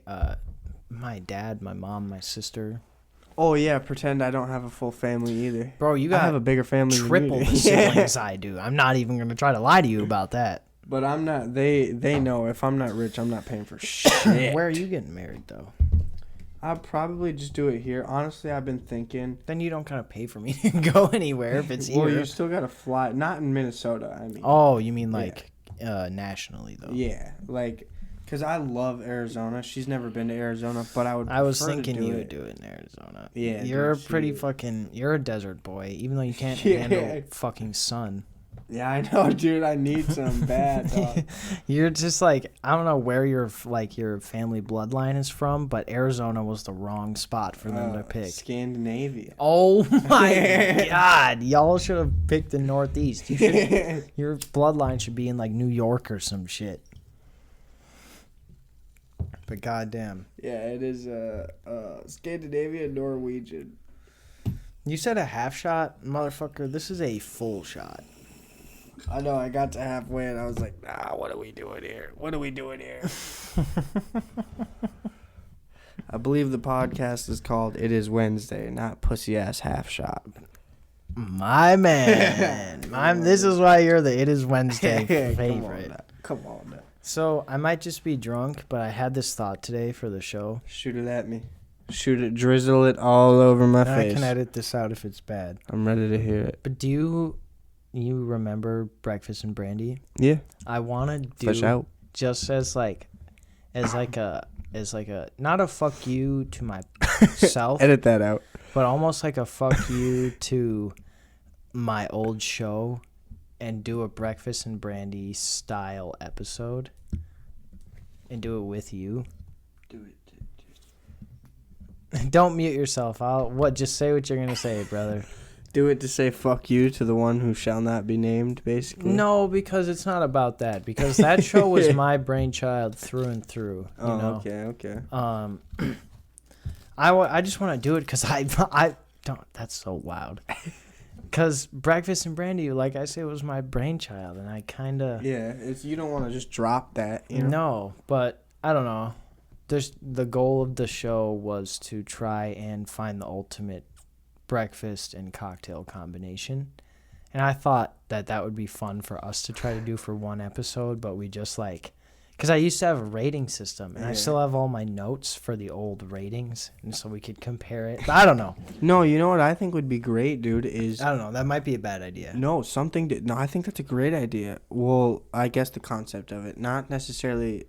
my dad, my mom, my sister. Oh yeah, pretend I don't have a full family either. Bro, you I have a got bigger family triple than the you do. siblings I do. I'm not even gonna try to lie to you about that. But I'm not. They know if I'm not rich, I'm not paying for shit. Where are you getting married though? I'll probably just do it here. Honestly, I've been thinking. Then you don't gotta pay for me to go anywhere if it's Well, here. you still gotta fly. Not in Minnesota. I mean. Oh, you mean like nationally though? Yeah, like, cause I love Arizona. She's never been to Arizona, but I would. I was prefer to thinking do you it. would do it in Arizona. Yeah, you're dude, pretty shit. fucking. You're a desert boy, even though you can't Yeah. handle fucking sun. Yeah, I know, dude. I need some bad, dog. You're just like, I don't know where your family bloodline is from, but Arizona was the wrong spot for them to pick. Scandinavia. Oh my God, y'all should have picked the Northeast. You should, your bloodline should be in like New York or some shit. But goddamn, Yeah, it is Scandinavia, Norwegian. you said a half shot, motherfucker. This is a full shot. I know, I got to halfway and I was like, nah, what are we doing here? What are we doing here? I believe the podcast is called It Is Wednesday, not Pussy Ass Half Shot. My man, this is why you're the It Is Wednesday favorite. Come on now. So I might just be drunk, but I had this thought today for the show. Shoot it at me. Shoot it, drizzle it all over my And I face. can edit this out if it's bad. I'm ready to hear it. But do you remember Breakfast and Brandy? Yeah. I want to do Flesh out. just as like a not a fuck you to myself, Edit that out. but almost like a fuck you to my old show, and do a Breakfast and Brandy style episode, and do it with you. Do it. Don't mute yourself. Just say what you're gonna say, brother. Do it to say fuck you to the one who shall not be named, basically. No, because it's not about that. Because that show was my brainchild through and through. You know? Okay. I just want to do it because I don't. That's so loud. Because Breakfast and Brandy, like I say, was my brainchild, and I kind of. Yeah, you don't want to just drop that, you know? No, but I don't know. The goal of the show was to try and find the ultimate breakfast and cocktail combination, and I thought that would be fun for us to try to do for one episode, but we just because I used to have a rating system, and I still have all my notes for the old ratings, and so we could compare it. But I don't know. No, you know what I think would be great, dude, is... I don't know. That might be a bad idea. No, I think that's a great idea. Well, I guess the concept of it, not necessarily...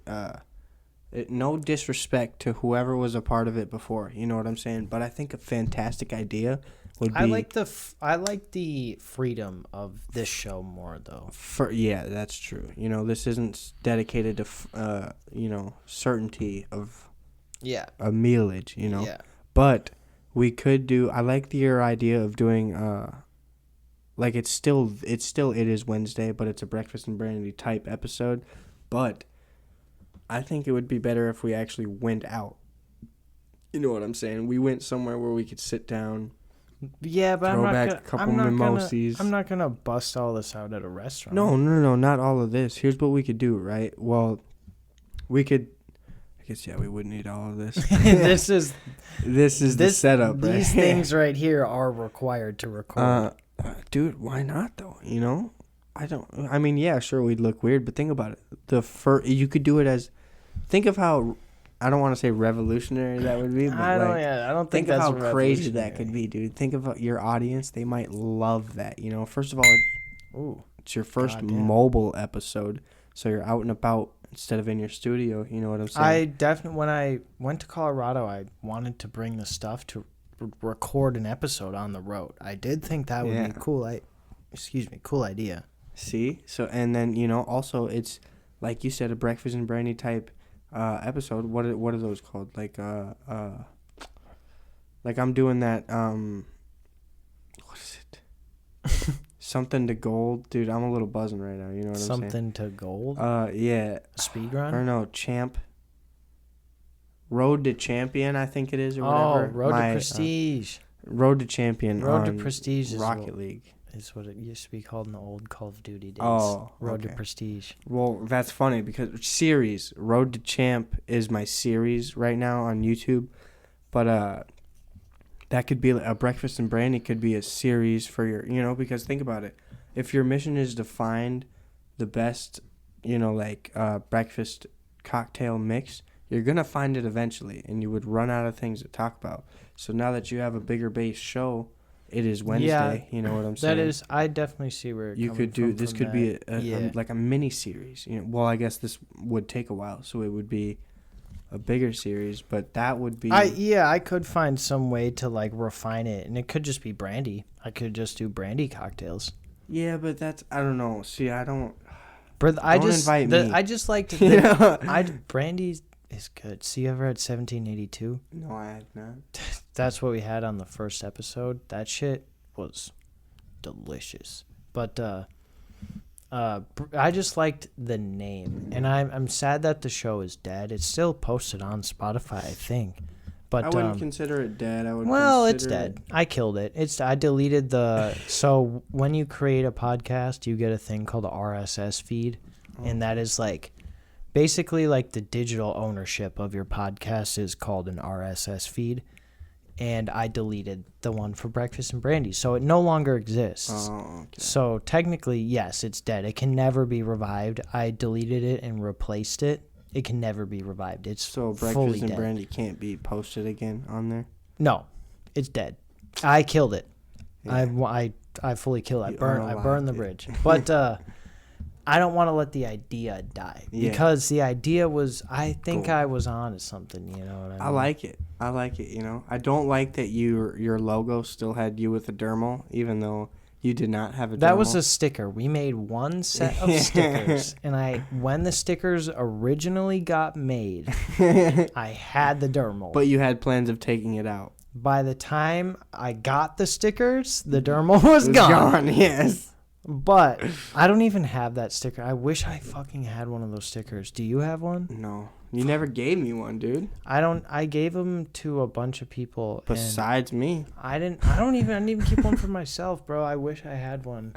no disrespect to whoever was a part of it before, you know what I'm saying? But I think a fantastic idea would be... I like the freedom of this show more, though. Yeah, that's true. You know, this isn't dedicated to, certainty of a mealage, you know? Yeah. But we could do... I like your idea of doing... it's still It Is Wednesday, but it's a Breakfast and Brandy type episode. But... I think it would be better if we actually went out. You know what I'm saying? We went somewhere where we could sit down. Yeah, but throw back a couple mimosas. I'm not gonna bust all this out at a restaurant. No, not all of this. Here's what we could do, right? Well, we could. I guess we wouldn't need all of this. This is the setup. Right? These things right here are required to record. Dude, why not though? You know. I mean, yeah, sure, we'd look weird, but think about it. You could do it as, think of how, I don't want to say revolutionary that would be, but I don't think of that's how crazy that could be, dude. Think of your audience; they might love that. You know, first of all, it's your first mobile episode, so you're out and about instead of in your studio. You know what I'm saying? When I went to Colorado, I wanted to bring the stuff to record an episode on the road. I did think that would be cool. Cool idea. See? So, and then, also it's, like you said, a Breakfast and Brandy type episode. What are those called? Like I'm doing that, Something to gold, dude. I'm a little buzzing right now. You know what I'm saying? Something to gold. Yeah. Speed run. Or no, champ. Road to Champion, I think it is, or Oh, whatever. Road to Prestige. Road to Champion. Road to on Prestige is Rocket League. Is what it used to be called in the old Call of Duty days. Oh, Road to okay. Prestige. Well, that's funny because series Road to Champ is my series right now on YouTube, but that could be a Breakfast and Brandy could be a series for your, because think about it, if your mission is to find the best, breakfast cocktail mix, you're gonna find it eventually, and you would run out of things to talk about. So now that you have a bigger base show, it is Wednesday. You know what I'm saying? That is, I definitely see where You could do this. Could be yeah. like a mini series. Well, I guess this would take a while, so it would be a bigger series. But that would be. I could find some way to like refine it, and it could just be brandy. I could just do brandy cocktails. Yeah, but I don't know. See, I don't. But invite me. I just like to. Brandy is good. See, you ever had 1782? No, I have not. That's what we had on the first episode. That shit was delicious. But I just liked the name, and I'm sad that the show is dead. It's still posted on Spotify, I think. But I wouldn't consider it dead. It's dead. I killed it. I deleted the. So when you create a podcast, you get a thing called the RSS feed, and that is like. Basically, like the digital ownership of your podcast is called an RSS feed, and I deleted the one for Breakfast and Brandy, so it no longer exists. Oh, okay. So technically, yes, it's dead. It can never be revived. I deleted it and replaced it. It can never be revived. It's so fully Breakfast and dead. Brandy can't be posted again on there. No, it's dead. I killed it. Yeah. I fully killed it. I You burned the unalived it. bridge, but. I don't want to let the idea die because the idea was, I think I was on to something, you know what I mean? I like it. I don't like that your logo still had you with a dermal, even though you did not have a dermal. That was a sticker. We made one set of stickers, and when the stickers originally got made, I had the dermal. But you had plans of taking it out. By the time I got the stickers, the dermal was gone. Yes. But I don't even have that sticker. I wish I fucking had one of those stickers. Do you have one? No. You never gave me one, dude. I gave them to a bunch of people. Besides me. I didn't even keep one for myself, bro. I wish I had one.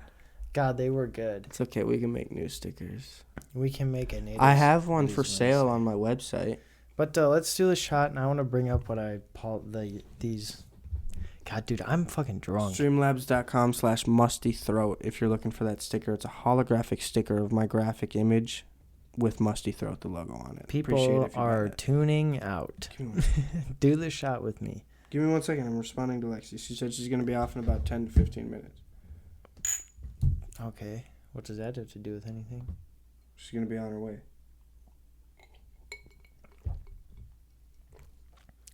God, they were good. It's okay. We can make new stickers. We can make a native. I have one for sale on my website. But let's do the shot, and I want to bring up what I call these. God, dude, I'm fucking drunk. Streamlabs.com/mustythroat. If you're looking for that sticker, it's a holographic sticker of my graphic image with Musty Throat, the logo on it. People are tuning out. Do the shot with me. Give me 1 second. I'm responding to Lexi. She said she's going to be off in about 10 to 15 minutes. Okay. What does that have to do with anything? She's going to be on her way.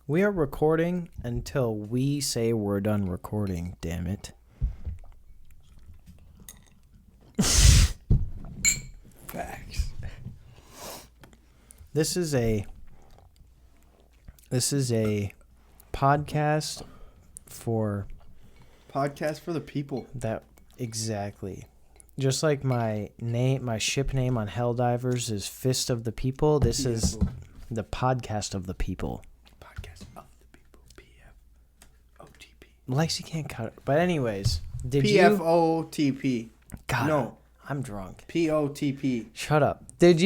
We are recording until we say we're done recording, damn it. Facts. This is a podcast for the people. that exactly. Just like my ship name on Helldivers is Fist of the People, this is the podcast of the people. Lexi can't cut it. But anyways, did PFOTP. God, no, I'm drunk. POTP. Shut up. Did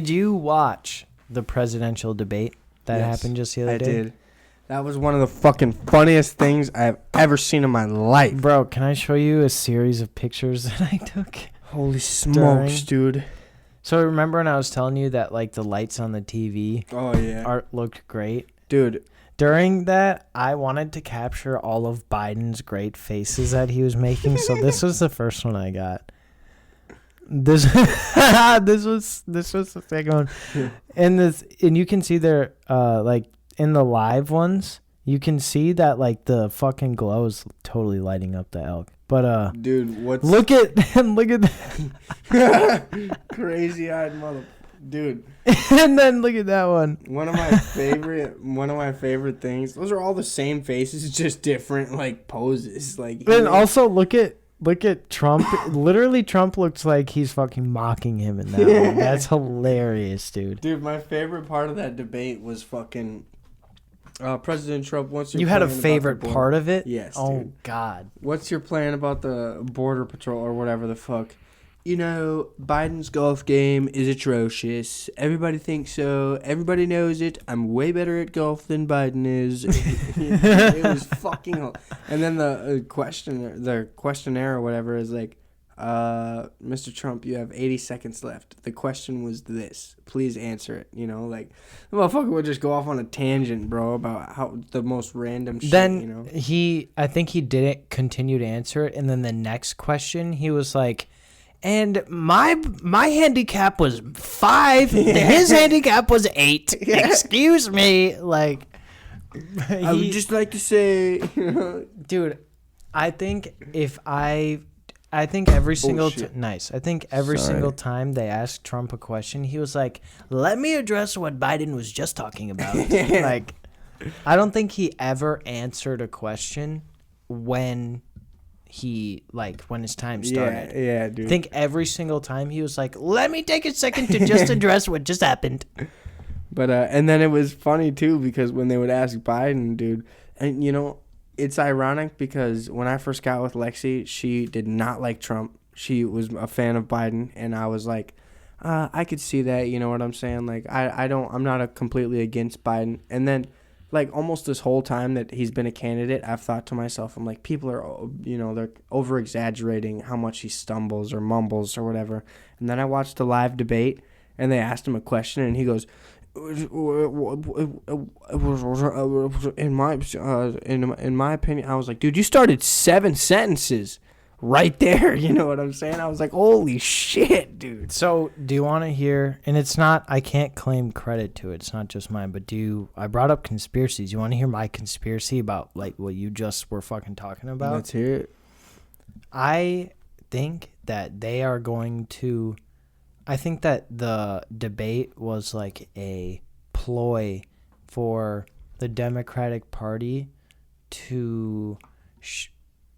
you watch the presidential debate that happened just the other day? I did. That was one of the fucking funniest things I've ever seen in my life. Bro, can I show you a series of pictures that I took? Holy smokes, dude. So remember when I was telling you that like the lights on the TV looked great? Dude. During that, I wanted to capture all of Biden's great faces that he was making, so this was the first one I got. This was the second one. And you can see there like in the live ones, you can see that like the fucking glow is totally lighting up the elk. But dude, look at that. Crazy eyed mother. Dude. And then look at that one. One of my favorite things. Those are all the same faces, just different like poses. Like, and also look at Trump. Literally, Trump looks like he's fucking mocking him in that one. That's hilarious, dude. Dude, my favorite part of that debate was fucking President Trump. What's your You had a plan about favorite the border? part of it? Yes. Oh dude. God. What's your plan about the border patrol or whatever the fuck? You know, Biden's golf game is atrocious. Everybody thinks so. Everybody knows it. I'm way better at golf than Biden is. It was fucking. And then the questionnaire or whatever is like, Mr. Trump, you have 80 seconds left. The question was this. Please answer it. You know, like the motherfucker would just go off on a tangent, bro, about how the most random shit. Then you know, I think he didn't continue to answer it, and then the next question he was like, and my handicap was 5. His handicap was 8. Yeah. Excuse me, like. I would just like to say, Dude, I think every single I think every single time they asked Trump a question, he was like, "Let me address what Biden was just talking about." Like, I don't think he ever answered a question when his time started. Yeah, dude. I think every single time he was like, "Let me take a second to just address what just happened." But and then it was funny too because when they would ask Biden, dude, and you know, it's ironic because when I first got with Lexi, she did not like Trump. She was a fan of Biden, and I was like, I could see that. You know what I'm saying? Like, I'm not completely against Biden. And then, like, almost this whole time that he's been a candidate, I've thought to myself, I'm like, people are, you know, they're over exaggerating how much he stumbles or mumbles or whatever. And then I watched a live debate, and they asked him a question, and he goes, in my opinion, I was like, dude, you started 7 sentences right there. You know what I'm saying? I was like, holy shit, dude. So, do you want to hear? And it's not. I can't claim credit to it. It's not just mine. But I brought up conspiracies. You want to hear my conspiracy about like what you just were fucking talking about? Let's hear it. I think that they are going to. I think that the debate was like a ploy for the Democratic Party to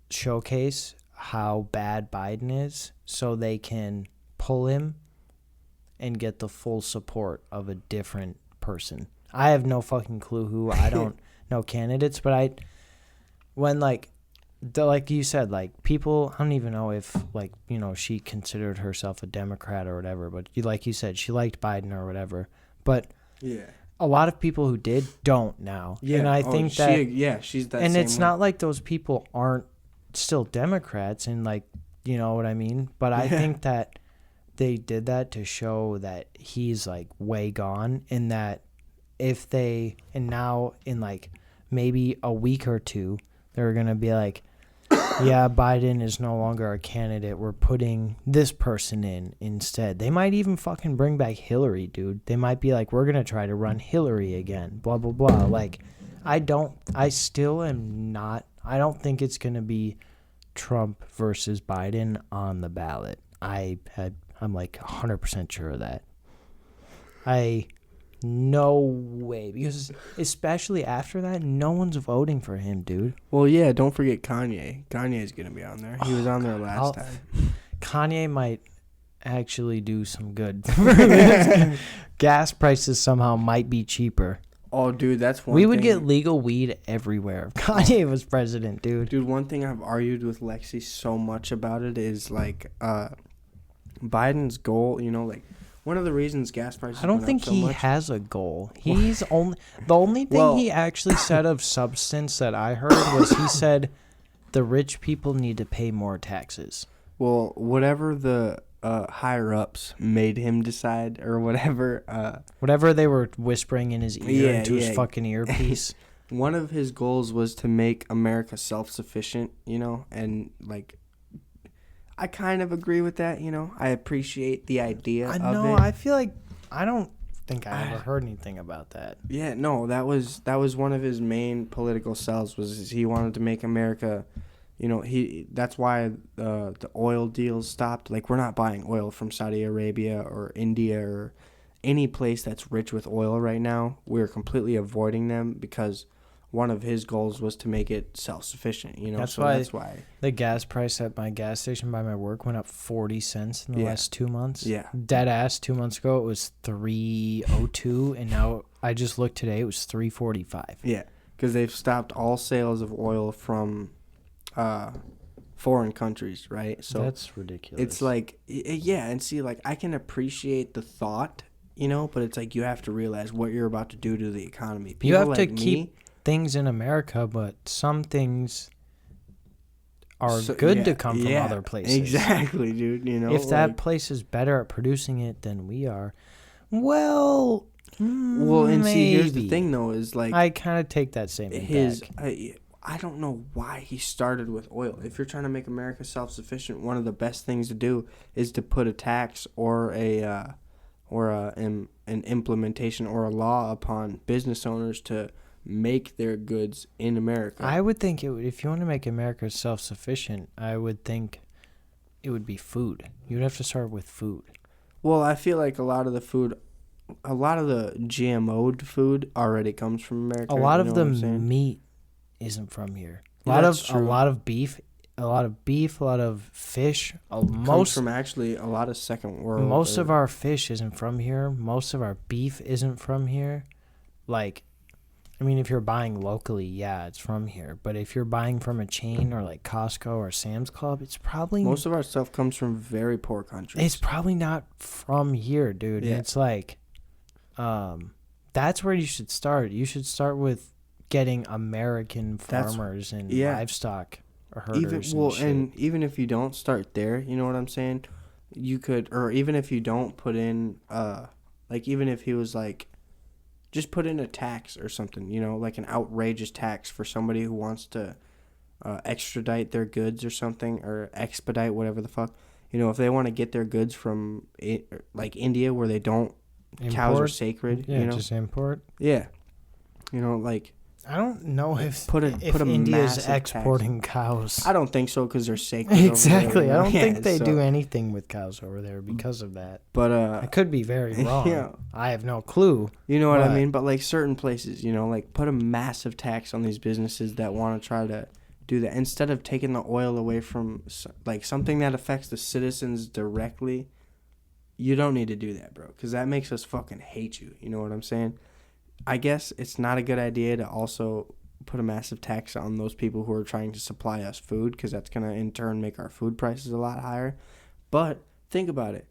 showcase how bad Biden is so they can pull him and get the full support of a different person. I have no fucking clue who. I don't know candidates, but like you said, like people, I don't even know if like, you know, she considered herself a Democrat or whatever, but like you said, she liked Biden or whatever. But yeah, a lot of people who did don't now. Yeah, and I think she's that. And same it's way. not like those people aren't still Democrats, and like, you know what I mean. But I think that they did that to show that he's like way gone, and that now in like maybe a week or two, they're gonna be like, yeah, Biden is no longer a candidate. We're putting this person in instead. They might even fucking bring back Hillary, dude. They might be like, we're going to try to run Hillary again, blah, blah, blah. Like, I don't think it's going to be Trump versus Biden on the ballot. I'm like 100% sure of that. No way, because especially after that, no one's voting for him, dude. Well, yeah, don't forget Kanye. Kanye's gonna be on there. He was on there last time. Kanye might actually do some good. Gas prices somehow might be cheaper. Oh, dude, that's one. We would get legal weed everywhere if Kanye was president, dude. Dude, one thing I've argued with Lexi so much about it is like Biden's goal. You know, like. One of the reasons gas prices. I don't think he has a goal. He's the only thing he actually said of substance that I heard was he said the rich people need to pay more taxes. Well, whatever the higher ups made him decide, or whatever. Whatever they were whispering in his ear into his fucking earpiece. One of his goals was to make America self-sufficient. You know, and like. I kind of agree with that, you know. I appreciate the idea of it. I feel like I don't think I ever heard anything about that. Yeah, no, that was one of his main political sells was he wanted to make America, you know, that's why the oil deals stopped. Like we're not buying oil from Saudi Arabia or India or any place that's rich with oil right now, we're completely avoiding them because one of his goals was to make it self-sufficient, you know. That's that's why why the gas price at my gas station by my work went up 40 cents in the last 2 months. Yeah. Dead ass 2 months ago, it was 3.02, and now I just looked today, it was 3.45. Yeah, because they've stopped all sales of oil from foreign countries, right? So that's ridiculous. it's like, yeah, and see, like, I can appreciate the thought, you know, but it's like you have to realize what you're about to do to the economy. People you have like to keep things in America, but some things are good to come from other places. Exactly, dude. You know, if that place is better at producing it than we are, well, and see, here's the thing, though, is like I kind of take that same back. I don't know why he started with oil. If you're trying to make America self-sufficient, one of the best things to do is to put a tax or an implementation or a law upon business owners to make their goods in America. I would think if you want to make America self-sufficient, I would think it would be food. You'd have to start with food. Well, I feel like a lot of the GMO'd food already comes from America. A lot of the meat isn't from here. A lot of beef, a lot of fish. Comes from actually a lot of second world. Most of our fish isn't from here. Most of our beef isn't from here. Like, I mean, if you're buying locally, yeah, it's from here. But if you're buying from a chain or like Costco or Sam's Club, it's probably... Most of our stuff comes from very poor countries. It's probably not from here, dude. Yeah. It's like, that's where you should start. You should start with getting American farmers and livestock herders and even if you don't start there, you know what I'm saying? You could, or even if you don't put in, like, even if he was like, just put in a tax or something, you know, like an outrageous tax for somebody who wants to extradite their goods or something, or expedite, whatever the fuck. You know, if they want to get their goods from, like, India where they don't, cows are sacred, yeah, you know? Just import. Yeah. You know, like... I don't know if India India's exporting cows. I don't think so because they're sacred. Exactly. I don't think they do anything with cows over there because of that. But I could be very wrong. Yeah. I have no clue. You know what I mean? But like certain places, you know, like put a massive tax on these businesses that want to try to do that instead of taking the oil away from like something that affects the citizens directly. You don't need to do that, bro, because that makes us fucking hate you. You know what I'm saying? I guess it's not a good idea to also put a massive tax on those people who are trying to supply us food, because that's going to in turn make our food prices a lot higher. But think about it.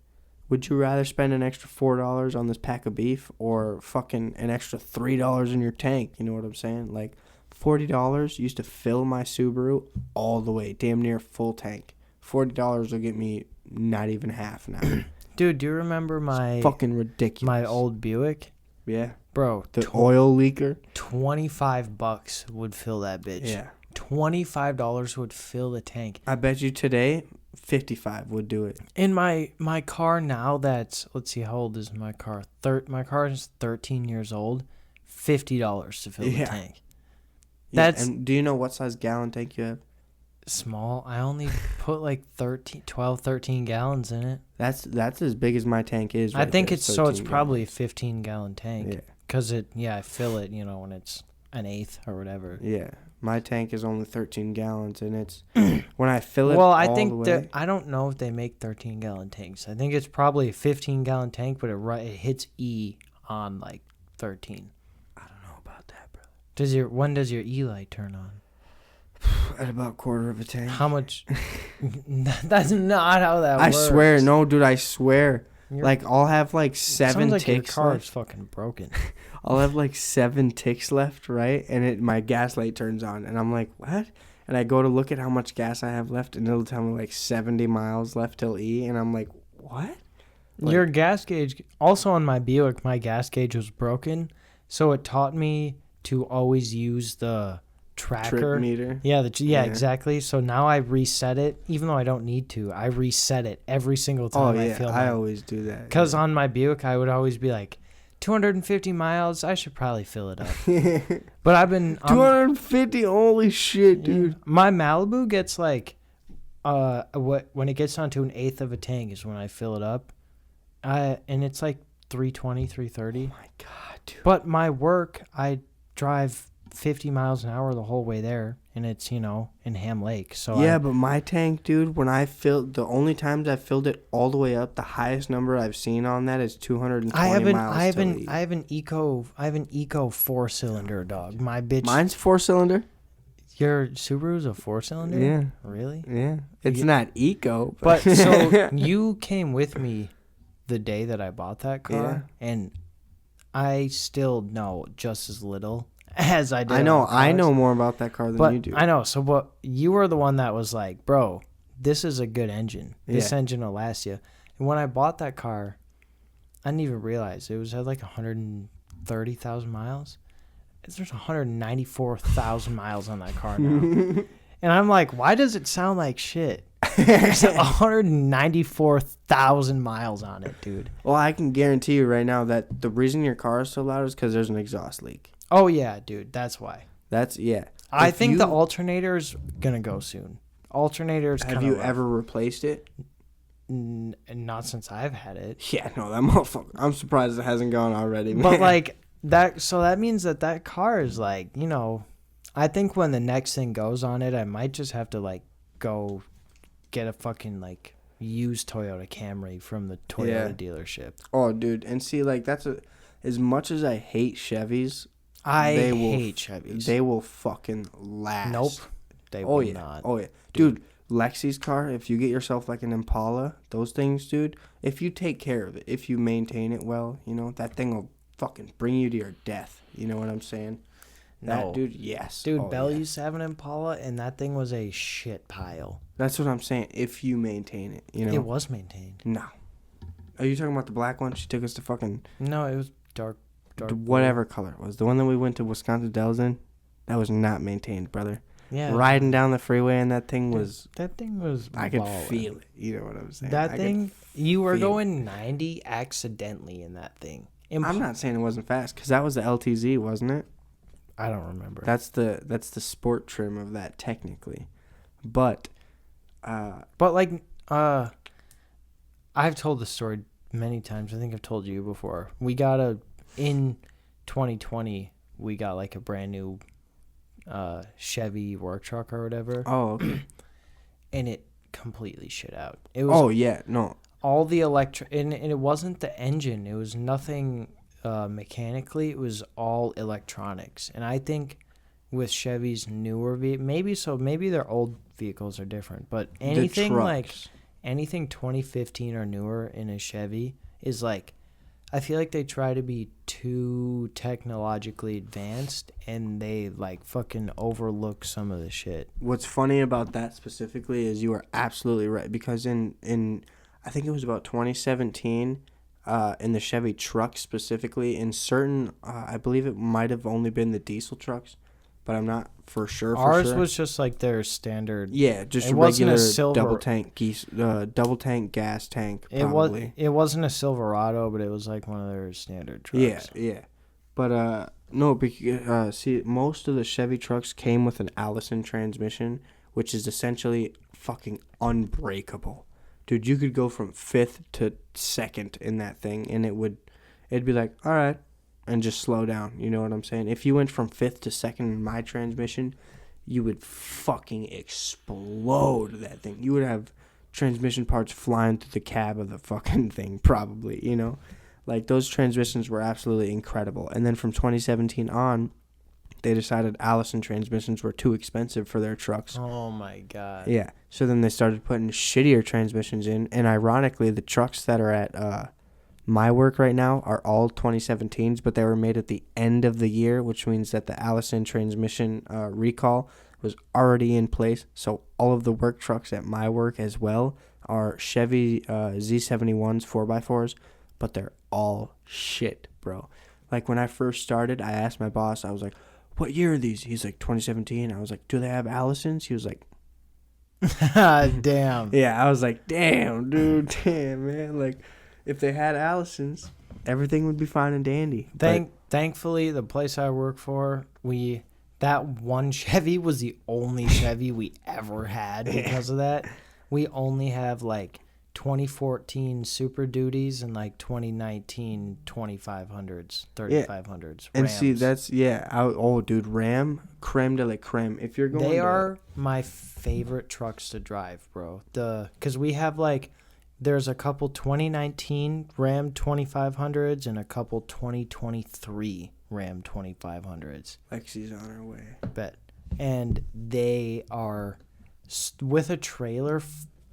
Would you rather spend an extra $4 on this pack of beef or fucking an extra $3 in your tank? You know what I'm saying? Like $40 used to fill my Subaru all the way, damn near full tank. $40 will get me not even half now. Dude, do you remember it's fucking ridiculous. My old Buick? Yeah. Bro, the oil leaker. $25 would fill that bitch. Yeah. $25 would fill the tank. I bet you today, $55 would do it. In my car now, let's see, how old is my car? My car is 13 years old. $50 to fill the tank. And do you know what size gallon tank you have? Small. I only put like 12, 13 gallons in it. That's as big as my tank is. I think it's probably a 15-gallon tank. Yeah. Because I fill it, you know, when it's an eighth or whatever. Yeah. My tank is only 13 gallons, and it's when I fill it. Well, I think that I don't know if they make 13-gallon tanks. I think it's probably a 15-gallon tank, but it hits E on like 13. I don't know about that, brother. When does your E light turn on? At about quarter of a tank. How much? That's not how that works. I swear, no, dude. I swear. Like I'll have like 7 ticks. Your car left. Is fucking broken. I'll have like 7 ticks left, right? And my gas light turns on, and I'm like, what? And I go to look at how much gas I have left, and it'll tell me like 70 miles left till E, and I'm like, what? Your gas gauge. Also on my Buick, my gas gauge was broken, so it taught me to always use the tracker trip meter. Yeah, exactly. So now I reset it, even though I don't need to. I reset it every single time. I always do that. Because on my Buick, I would always be like, 250 miles. I should probably fill it up. But I've been 250. Holy shit, dude! My Malibu gets like, when it gets onto an eighth of a tank is when I fill it up, and it's like 320, 330. Oh my God, dude. But my work, I drive 50 miles an hour the whole way there, and it's, in Ham Lake. So Yeah, but my tank, dude, when I filled, the only times I filled it all the way up, the highest number I've seen on that is 220 miles. I have an Eco 4-cylinder, dog. My bitch. Mine's 4-cylinder. Your Subaru's a 4-cylinder? Yeah. Really? Yeah. It's not eco. But so you came with me the day that I bought that car, and I still know just as little as I did. I know more about that car than you do. I know. So, but you were the one that was like, bro, this is a good engine. This engine will last you. And when I bought that car, I didn't even realize it had like 130,000 miles. There's 194,000 miles on that car now. And I'm like, why does it sound like shit? There's 194,000 miles on it, dude. Well, I can guarantee you right now that the reason your car is so loud is because there's an exhaust leak. Oh, yeah, dude. That's why. I think the alternator's going to go soon. Alternator's Have you ever replaced it? Not since I've had it. Yeah, no, that motherfucker. I'm surprised it hasn't gone already, man. But, like, that means that car is, like, I think when the next thing goes on it, I might just have to, like, go get a fucking, like, used Toyota Camry from the Toyota dealership. Oh, dude. And see, like, as much as I hate Chevys, I hate Chevys. They will fucking last. Nope. They will not. Oh, yeah. Dude, Lexi's car, if you get yourself, like, an Impala, those things, dude, if you take care of it, if you maintain it well, that thing will fucking bring you to your death. You know what I'm saying? No. That, dude, yes. Dude, Belle used to have an Impala, and that thing was a shit pile. That's what I'm saying. If you maintain it, It was maintained. No. Are you talking about the black one? She took us to fucking... No, it was dark whatever color it was. The one that we went to Wisconsin Dells in, that was not maintained, brother. Yeah. Riding down the freeway, and that thing was... That thing was... I could feel it. You know what I'm saying? That thing... You were going 90 accidentally in that thing. I'm not saying it wasn't fast, because that was the LTZ, wasn't it? I don't remember. That's the sport trim of that, technically. But like, I've told the story many times. I think I've told you before. In 2020, we got like a brand new Chevy work truck or whatever. Oh, okay. And it completely shit out. It was all the and it wasn't the engine. It was nothing mechanically. It was all electronics. And I think with Chevy's newer maybe their old vehicles are different, but anything 2015 or newer in a Chevy is like, I feel like they try to be too technologically advanced, and they like fucking overlook some of the shit. What's funny about that specifically is you are absolutely right, because in I think it was about 2017, in the Chevy truck specifically, in certain I believe it might have only been the diesel trucks, but I'm not for sure. Ours was just like their standard. Yeah, just a regular double tank gas tank. Probably. It wasn't a Silverado, but it was like one of their standard trucks. Yeah. But no, because see, most of the Chevy trucks came with an Allison transmission, which is essentially fucking unbreakable. Dude, you could go from 5th to 2nd in that thing, and it'd be like, all right, and just slow down. You know what I'm saying? If you went from 5th to 2nd in my transmission, you would fucking explode that thing. You would have transmission parts flying through the cab of the fucking thing, probably, Like, those transmissions were absolutely incredible. And then from 2017 on, they decided Allison transmissions were too expensive for their trucks. Oh, my God. Yeah. So then they started putting shittier transmissions in. And ironically, the trucks that are at my work right now are all 2017s, but they were made at the end of the year, which means that the Allison transmission recall was already in place. So all of the work trucks at my work as well are Chevy Z71s 4x4s, but they're all shit, bro. Like, when I first started, I asked my boss, I was like, what year are these? He's like, 2017. I was like, do they have Allisons? He was like, damn. Yeah, I was like, damn, dude. Damn, man. Like, if they had Allisons, everything would be fine and dandy. Thankfully, the place I work for, that one Chevy was the only Chevy we ever had because of that. We only have like 2014 Super Duties and like 2019 2500s, 3500s. And Rams. see, that's dude, Ram, creme de la creme. If you're going, They are my favorite trucks to drive, bro. Because we have like, there's a couple 2019 Ram 2500s and a couple 2023 Ram 2500s. Lexi's on her way. Bet. And they are with a trailer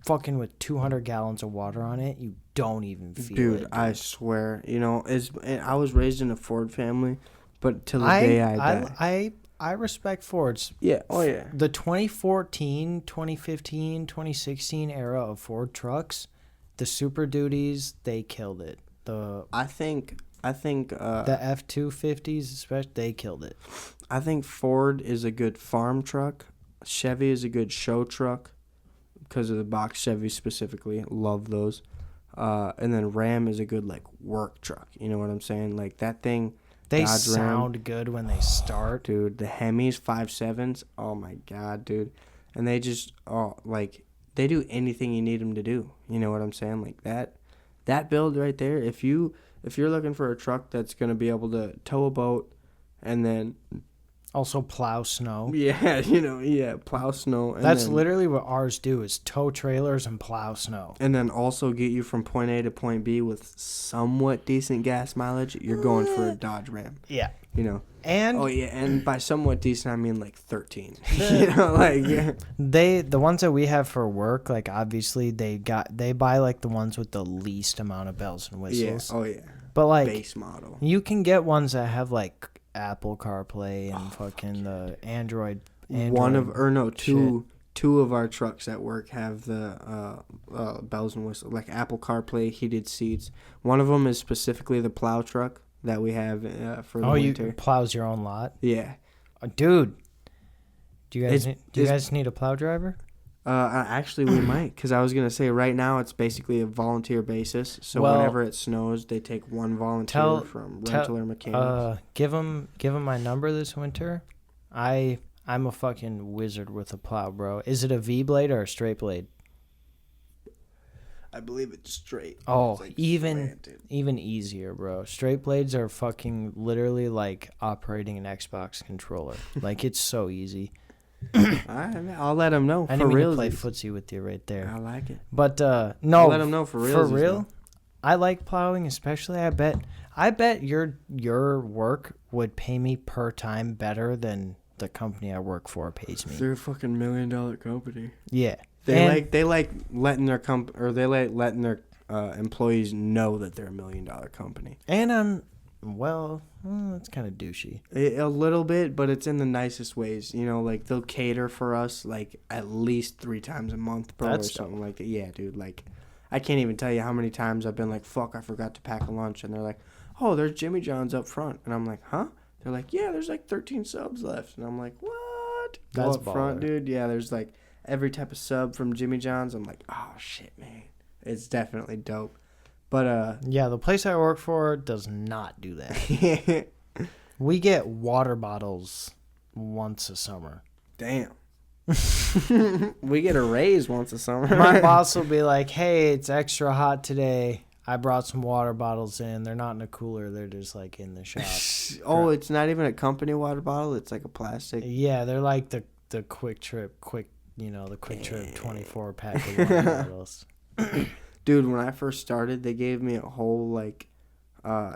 fucking with 200 gallons of water on it. You don't even feel it. Dude, I swear. You know, I was raised in a Ford family, but till the day I die. I respect Fords. Yeah. Oh, yeah. The 2014, 2015, 2016 era of Ford trucks, the Super Duties, they killed it. I think the F-250s, especially, they killed it. I think Ford is a good farm truck. Chevy is a good show truck because of the box Chevy specifically. Love those. And then Ram is a good like work truck. You know what I'm saying? Like that thing. They Dodge sound Ram, good when they start. dude. The Hemis 5.7s. Oh my god, dude. And they just they do anything you need them to do. You know what I'm saying? Like that build right there. If you're looking for a truck that's gonna be able to tow a boat, and then also plow snow. Yeah, plow snow. And That's literally what ours do, is tow trailers and plow snow. And then also get you from point A to point B with somewhat decent gas mileage. You're going for a Dodge Ram. Yeah. You know. And and by somewhat decent I mean like 13. You know, like the ones that we have for work, like obviously they buy like the ones with the least amount of bells and whistles. Yeah. Oh yeah. But like base model. You can get ones that have like Apple CarPlay and fucking the Android. Two of our trucks at work have the bells and whistles, like Apple CarPlay, heated seats. One of them is specifically the plow truck that we have for the winter. You plows your own lot? Yeah. Dude, do you guys need a plow driver? Actually, we might, because I was going to say right now it's basically a volunteer basis. So whenever it snows, they take one volunteer from rental or mechanics. Give them my number this winter. I'm a fucking wizard with a plow, bro. Is it a V-blade or a straight blade? I believe it's straight. Oh, it's like even easier, bro. Straight blades are fucking literally like operating an Xbox controller. Like, it's so easy. All right, I'll let them know. I didn't mean to play footsie with you right there. I like it. But no, I'll let them know for real. For real, I like plowing, especially. I bet your work would pay me per time better than the company I work for pays me. They're a fucking $1 million company. Yeah, they like letting their employees know that they're $1 million company. And it's kind of douchey. A little bit, but it's in the nicest ways. You know, like they'll cater for us like at least 3 times a month, bro, or something like that. Yeah, dude. Like, I can't even tell you how many times I've been like, "Fuck, I forgot to pack a lunch," and they're like, "Oh, there's Jimmy John's up front," and I'm like, "Huh?" They're like, "Yeah, there's like 13 subs left," and I'm like, "What?" That's up front, dude. Yeah, there's like every type of sub from Jimmy John's. I'm like, "Oh shit, man, it's definitely dope." But yeah, the place I work for does not do that. We get water bottles once a summer. Damn. We get a raise once a summer. My boss will be like, "Hey, it's extra hot today. I brought some water bottles in. They're not in a cooler. They're just like in the shop." Oh, it's not even a company water bottle. It's like a plastic. Yeah, they're like the Quick Trip 24 pack of water bottles. Dude, when I first started, they gave me a whole,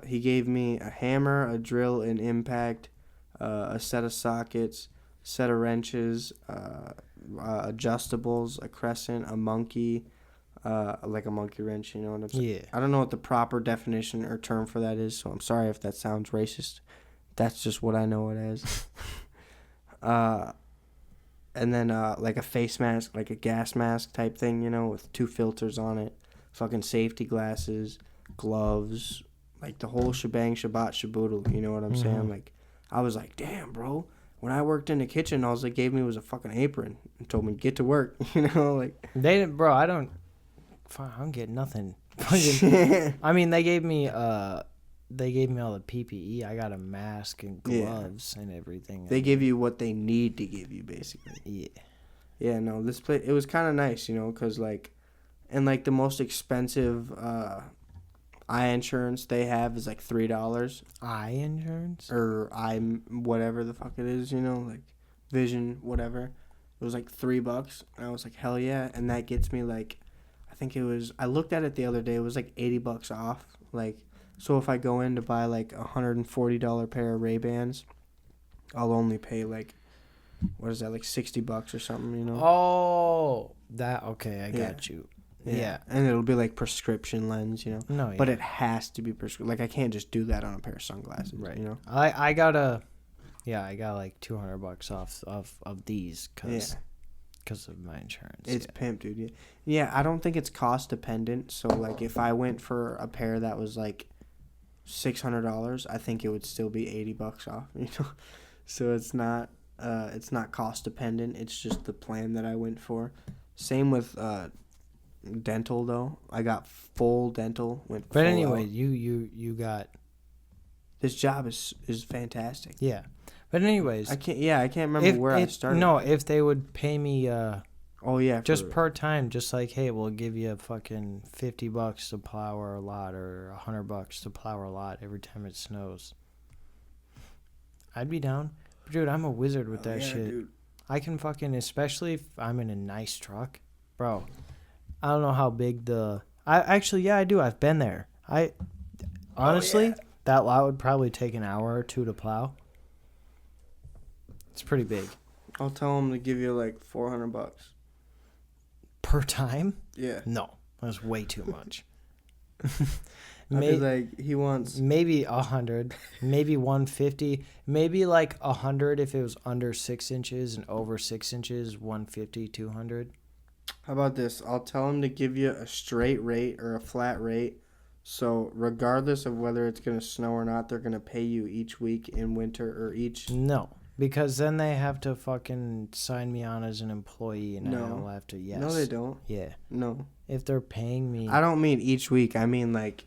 he gave me a hammer, a drill, an impact, a set of sockets, set of wrenches, adjustables, a crescent, a monkey, like a monkey wrench, you know what I'm saying? Yeah. I don't know what the proper definition or term for that is, so I'm sorry if that sounds racist. That's just what I know it as. And then, like a face mask, like a gas mask type thing, you know, with 2 filters on it. Fucking safety glasses, gloves, like the whole shebang, shabat, shaboodle, you know what I'm saying? Like, I was like, damn, bro. When I worked in the kitchen, all they gave me was a fucking apron and told me, get to work, you know? Like, they didn't, bro, I don't get nothing. I mean, they gave me all the PPE. I got a mask and gloves and everything. They give you what they need to give you, basically. Yeah. Yeah, no, this place, it was kind of nice, you know, because, like, And like the most expensive eye insurance they have is like $3. Eye insurance? Or whatever the fuck it is, like vision, whatever. It was like $3. And I was like, hell yeah. And that gets me like, I looked at it the other day, it was like $80 off. Like, so if I go in to buy like $140 pair of Ray-Bans, I'll only pay like, what is that, like $60 or something, Oh, okay, I got you. Yeah. And it'll be like prescription lens, No, yeah. But it has to be prescription. Like, I can't just do that on a pair of sunglasses, right. I got like $200 off of these because of my insurance. It's pimp, dude. Yeah, I don't think it's cost dependent. So, like, if I went for a pair that was like $600, I think it would still be $80 off, So it's not cost dependent. It's just the plan that I went for. Same with dental though. I got full dental. But anyway, you got. This job is fantastic. Yeah, but anyways, I can't remember where I started. No, if they would pay me. Just per time, just like, hey, we'll give you fucking $50 to plow our lot or $100 to plow our lot every time it snows. I'd be down. Dude, I'm a wizard with that shit. Dude. I can fucking, especially if I'm in a nice truck. Bro, I don't know how big I do. I've been there. Honestly, that lot would probably take an hour or two to plow. It's pretty big. I'll tell him to give you like $400. Per time? Yeah. No, that's way too much. Maybe like he wants maybe 100, maybe 150, maybe like 100 if it was under 6 inches and over 6 inches, 150, 200. How about this? I'll tell him to give you a straight rate or a flat rate. So regardless of whether it's gonna snow or not, they're gonna pay you each week in winter or each. No, because then they have to fucking sign me on as an employee, and I'll have to. Yes. No, they don't. Yeah. No. If they're paying me. I don't mean each week. I mean like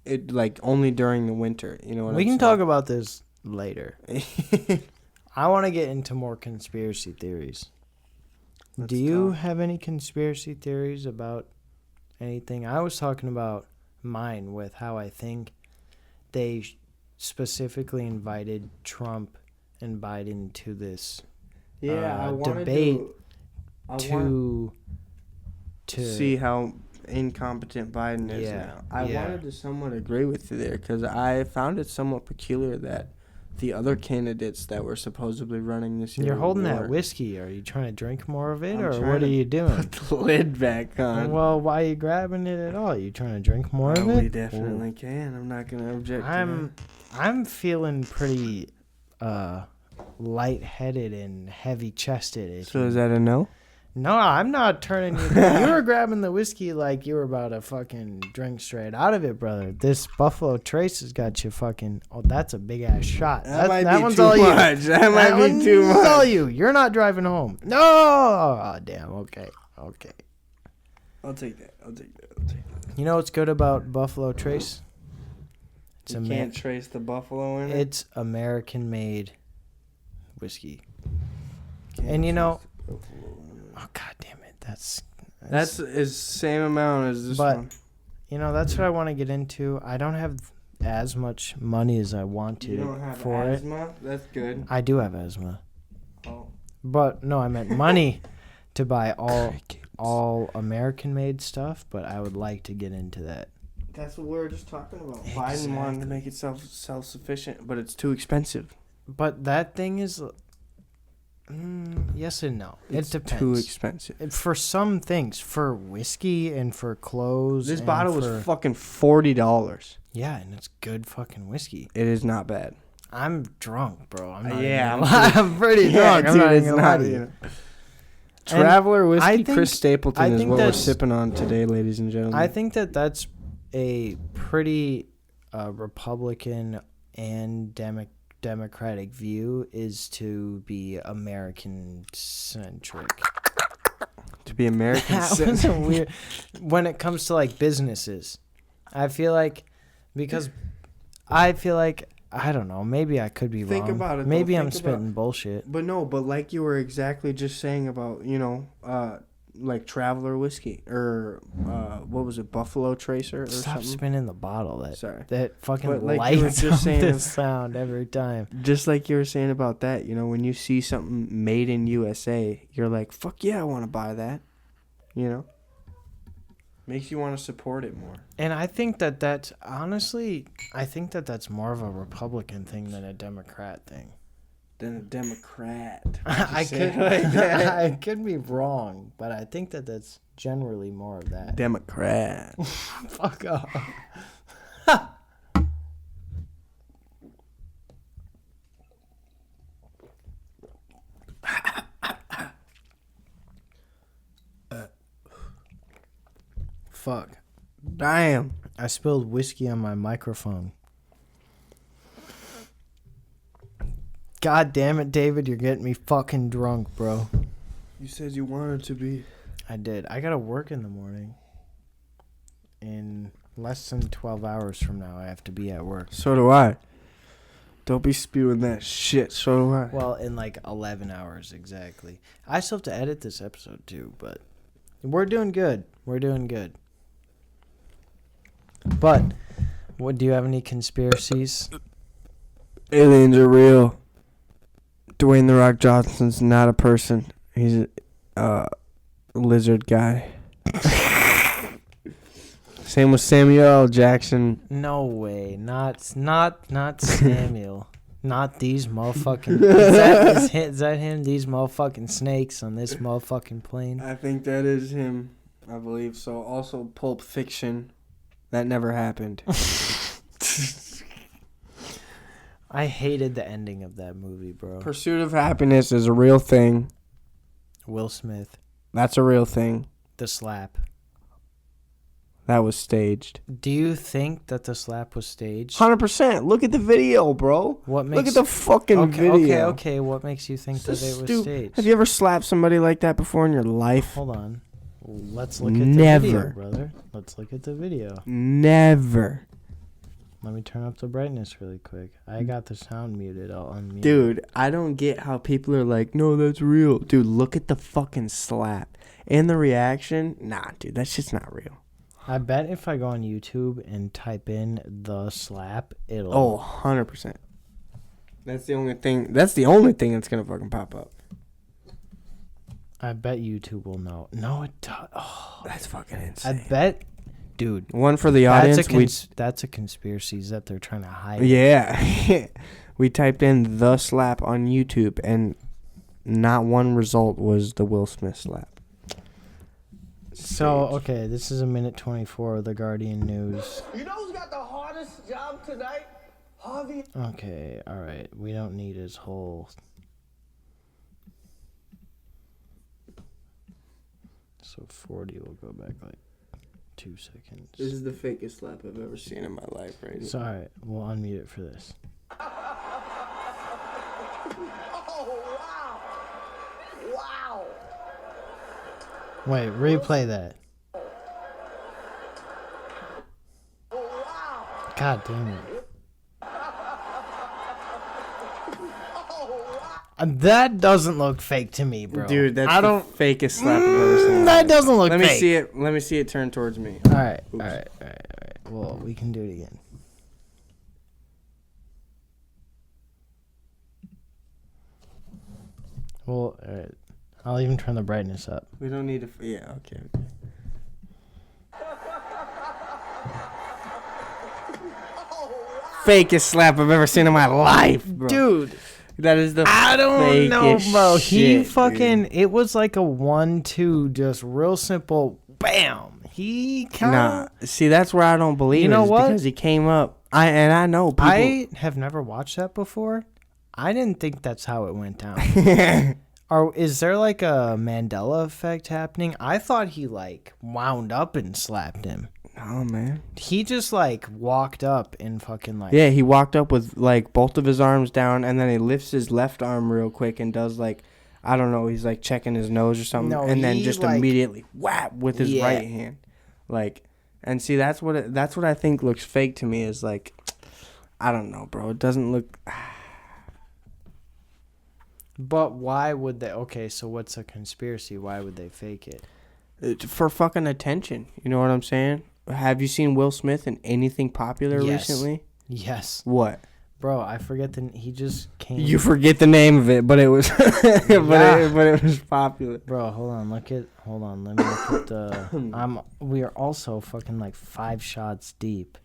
it like only during the winter. You know what? We can talk about this later. I want to get into more conspiracy theories. Do you have any conspiracy theories about anything? I was talking about mine with how I think they specifically invited Trump and Biden to this debate to see how incompetent Biden is now. I wanted to somewhat agree with you there because I found it somewhat peculiar that the other candidates that were supposedly running this year. You're holding that whiskey. Are you trying to drink more of it, or what are you doing? Put the lid back on. Well, why are you grabbing it at all? You trying to drink more of it? We definitely can. I'm not gonna object. I'm feeling pretty lightheaded and heavy chested. So is that a no? No, I'm not turning you down. You were grabbing the whiskey like you were about to fucking drink straight out of it, brother. This Buffalo Trace has got you fucking. Oh, that's a big ass shot. That one's too all much. you. That might be too much. That's all you. You're not driving home. No. Oh, damn. Okay. I'll take that. You know what's good about Buffalo Trace? You can't trace the buffalo in it. It's American-made whiskey. And you know. Oh, God damn it. That's the same amount as this one. You know, that's what I want to get into. I don't have as much money as I want to. You don't have for asthma? That's good. I do have asthma. Oh. But, no, I meant money to buy all American-made stuff, but I would like to get into that. That's what we were just talking about. Exactly. Biden wanted to make it self-sufficient, but it's too expensive. But that thing is... yes and no. It depends. Too expensive. For some things. For whiskey and for clothes. This bottle was fucking $40. Yeah, and it's good fucking whiskey. It is not bad. I'm drunk, bro. I'm not I'm pretty drunk. I'm not even gonna lie to you. Traveler whiskey, Chris Stapleton is what we're sipping on today, ladies and gentlemen. I think that's a pretty Republican and Democratic view is to be American-centric. To be American-centric? That was a weird... When it comes to, like, businesses, I feel like... Because I feel like... I don't know. Maybe I could be wrong. Think about it. Maybe I'm spitting bullshit. But no, like you were exactly just saying about, like Traveler whiskey or what was it, Buffalo Tracer or Stop something? spinning the bottle. Sorry. That fucking But like you were lights just up saying, this sound every time. just like you were saying about that, you know, when you see something made in USA, you're like, fuck yeah, I want to buy that. You know, makes you want to support it more. And I think that's honestly, I think that's more of a Republican thing than a Democrat thing. Than a Democrat. I say could, it like that? I could be wrong, but I think that's generally more of that. Democrat. Fuck off. Fuck. Damn. I spilled whiskey on my microphone. God damn it, David, you're getting me fucking drunk, bro. You said you wanted to be. I did. I gotta work in the morning. In less than 12 hours from now, I have to be at work. So do I. Don't be spewing that shit. So do I. Well, in like 11 hours exactly. I still have to edit this episode too, but we're doing good. We're doing good. But, what do you have any conspiracies? Aliens are real. Dwayne The Rock Johnson's not a person. He's a lizard guy. Same with Samuel L. Jackson. No way. Not Samuel. Not these motherfucking... Is that him? These motherfucking snakes on this motherfucking plane? I think that is him. I believe so. Also, Pulp Fiction. That never happened. I hated the ending of that movie, bro. Pursuit of Happiness is a real thing. Will Smith. That's a real thing. The slap. That was staged. Do you think that the slap was staged? 100%. Look at the video, bro. What makes... Look at the fucking video. Okay. What makes you think that it was staged? Have you ever slapped somebody like that before in your life? Hold on. Let's look at the Never. video, brother. Let's look at the video. Never. Let me turn up the brightness really quick. I got the sound muted. I'll unmute. Dude, I don't get how people are like, no, that's real. Dude, look at the fucking slap. And the reaction. Nah, dude, that's just not real. I bet if I go on YouTube and type in the slap, it'll... Oh, 100%. That's the only thing that's going to fucking pop up. I bet YouTube will know. No, it does. Oh, That's fucking insane. I bet... Dude. One for the audience. That's a conspiracy that they're trying to hide. Yeah. We typed in the slap on YouTube, and not one result was the Will Smith slap. So, okay, this is a minute 24 of the Guardian News. You know who's got the hardest job tonight? Harvey. Okay, all right. We don't need his whole... So 40 will go back like 2 seconds. This is the fakest slap I've ever seen in my life, right? So, all right, we'll unmute it for this. Oh, wow. Wow. Wait, replay that. Oh, wow. God damn it. That doesn't look fake to me, bro. Dude, that's I don't... the fakest slap I've ever seen. That doesn't look Let fake. me see it. Let me see it turn towards me. All right. Well, we can do it again. Well, all right. I'll even turn the brightness up. We don't need to... Yeah, okay. Fakest slap I've ever seen in my life, bro. Dude. That is the I don't know, bro. He shit, fucking... dude. It was like a 1-2, just real simple, bam. He kind of... Nah, see, that's where I don't believe You know it, is what? because he came up. I know people... I have never watched that before. I didn't think that's how it went down. Or is there like a Mandela effect happening? I thought he like wound up and slapped him. Oh, man. He just like walked up and fucking like... Yeah, he walked up with like both of his arms down, and then he lifts his left arm real quick and does like, I don't know, he's like checking his nose or something, No, and then he, just like- immediately whap with his Yeah. right hand. Like, and see, that's what I think looks fake to me, is like, I don't know, bro. It doesn't look... But why would they... Okay, so what's a conspiracy? Why would they fake it? For fucking attention. You know what I'm saying? Have you seen Will Smith in anything popular Yes. recently? Yes. What? Bro, I forget he just came. You forget the name of it, but it was but it was popular. Bro, hold on, let me look at the we are also fucking like 5 shots deep.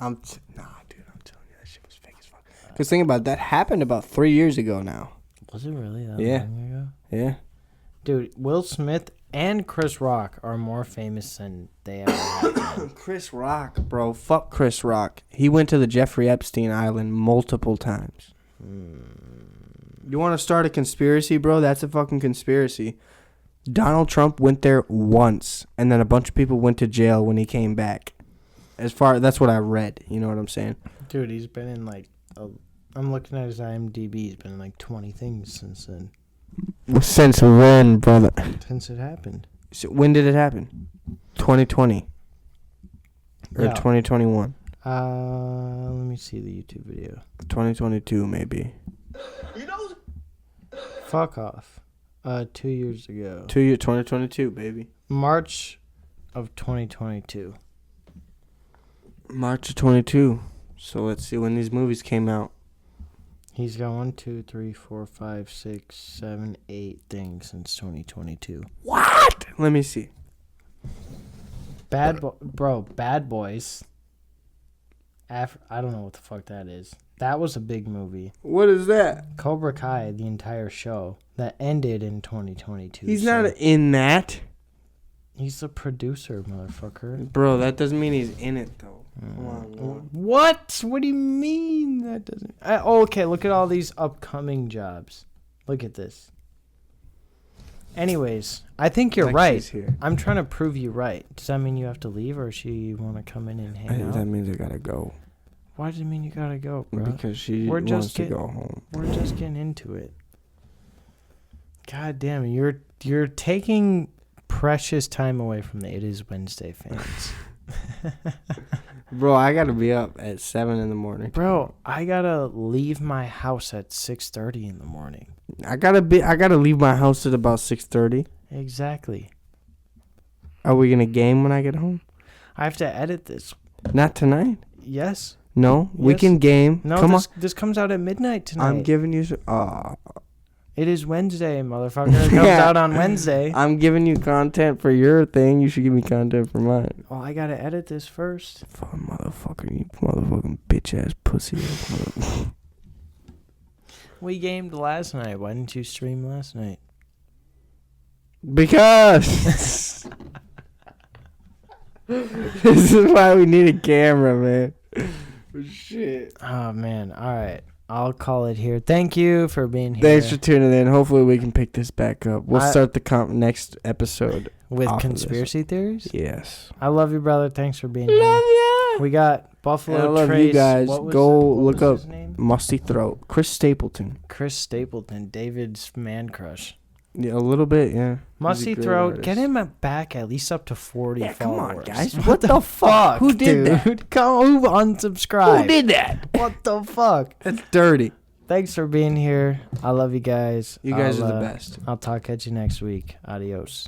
Nah, dude, I'm telling you that shit was fake as fuck. Cause think about it, that happened about 3 years ago now. Was it really that Yeah. long ago? Yeah. Dude, Will Smith and Chris Rock are more famous than they ever have been. Chris Rock, bro. Fuck Chris Rock. He went to the Jeffrey Epstein Island multiple times. You want to start a conspiracy, bro? That's a fucking conspiracy. Donald Trump went there once, and then a bunch of people went to jail when he came back. That's what I read. You know what I'm saying? Dude, he's been in like I'm looking at his IMDb. He's been in like 20 things since then. Since when, brother? Since it happened. So when did it happen? 2020 or Yeah. 2021? Let me see the YouTube video. 2022 maybe. You know, Fuck off. 2 years ago. 2022, baby. March of 2022. March of 22. So let's see when these movies came out. He's got 1, 2, 3, 4, 5, 6, 7, 8 things since 2022. What? Let me see. Bad Boys. I don't know what the fuck that is. That was a big movie. What is that? Cobra Kai, the entire show, that ended in 2022. He's not in that. He's the producer, motherfucker. Bro, that doesn't mean he's in it, though. Come on, man. What? What do you mean that doesn't... okay, look at all these upcoming jobs. Look at this. Anyways, I think you're Lexi's right. here. I'm trying to prove you right. Does that mean you have to leave, or she want to come in and hang out? That means I gotta go. Why does it mean you gotta go, bro? Because she We're wants just to go home. We're just getting into it. God damn it. You're taking precious time away from the It Is Wednesday fans. Bro, I gotta be up at 7 in the morning. Bro, I gotta leave my house at 6:30 in the morning. I gotta leave my house at about 6:30. Exactly. Are we gonna game when I get home? I have to edit this. Not tonight. Yes. No, we Yes. can game. No, Come on. this comes out at midnight tonight. I'm giving you. It is Wednesday, motherfucker. It comes out on Wednesday. I'm giving you content for your thing. You should give me content for mine. Well, I gotta edit this first. Fuck, motherfucker, you motherfucking bitch ass pussy. We gamed last night. Why didn't you stream last night? Because this is why we need a camera, man. Shit. Oh, man. All right. I'll call it here. Thank you for being here. Thanks for tuning in. Hopefully we can pick this back up. We'll I- start the next episode with off of conspiracy theories. Yes. I love you, brother. Thanks for being here. ya. We got Buffalo I love Trace. you guys. What was Go what look was up his name? Musty Throat. Chris Stapleton. Chris Stapleton, David's man crush. Yeah, a little bit, yeah. He's a Musty great Throat, artist. get him back at least up to 40 Yeah, come on, followers. guys. What the fuck? Who did that? dude? Who unsubscribed? Who did that? What the fuck? That's dirty. Thanks for being here. I love you guys. You guys I'll, are the best. I'll talk at you next week. Adios.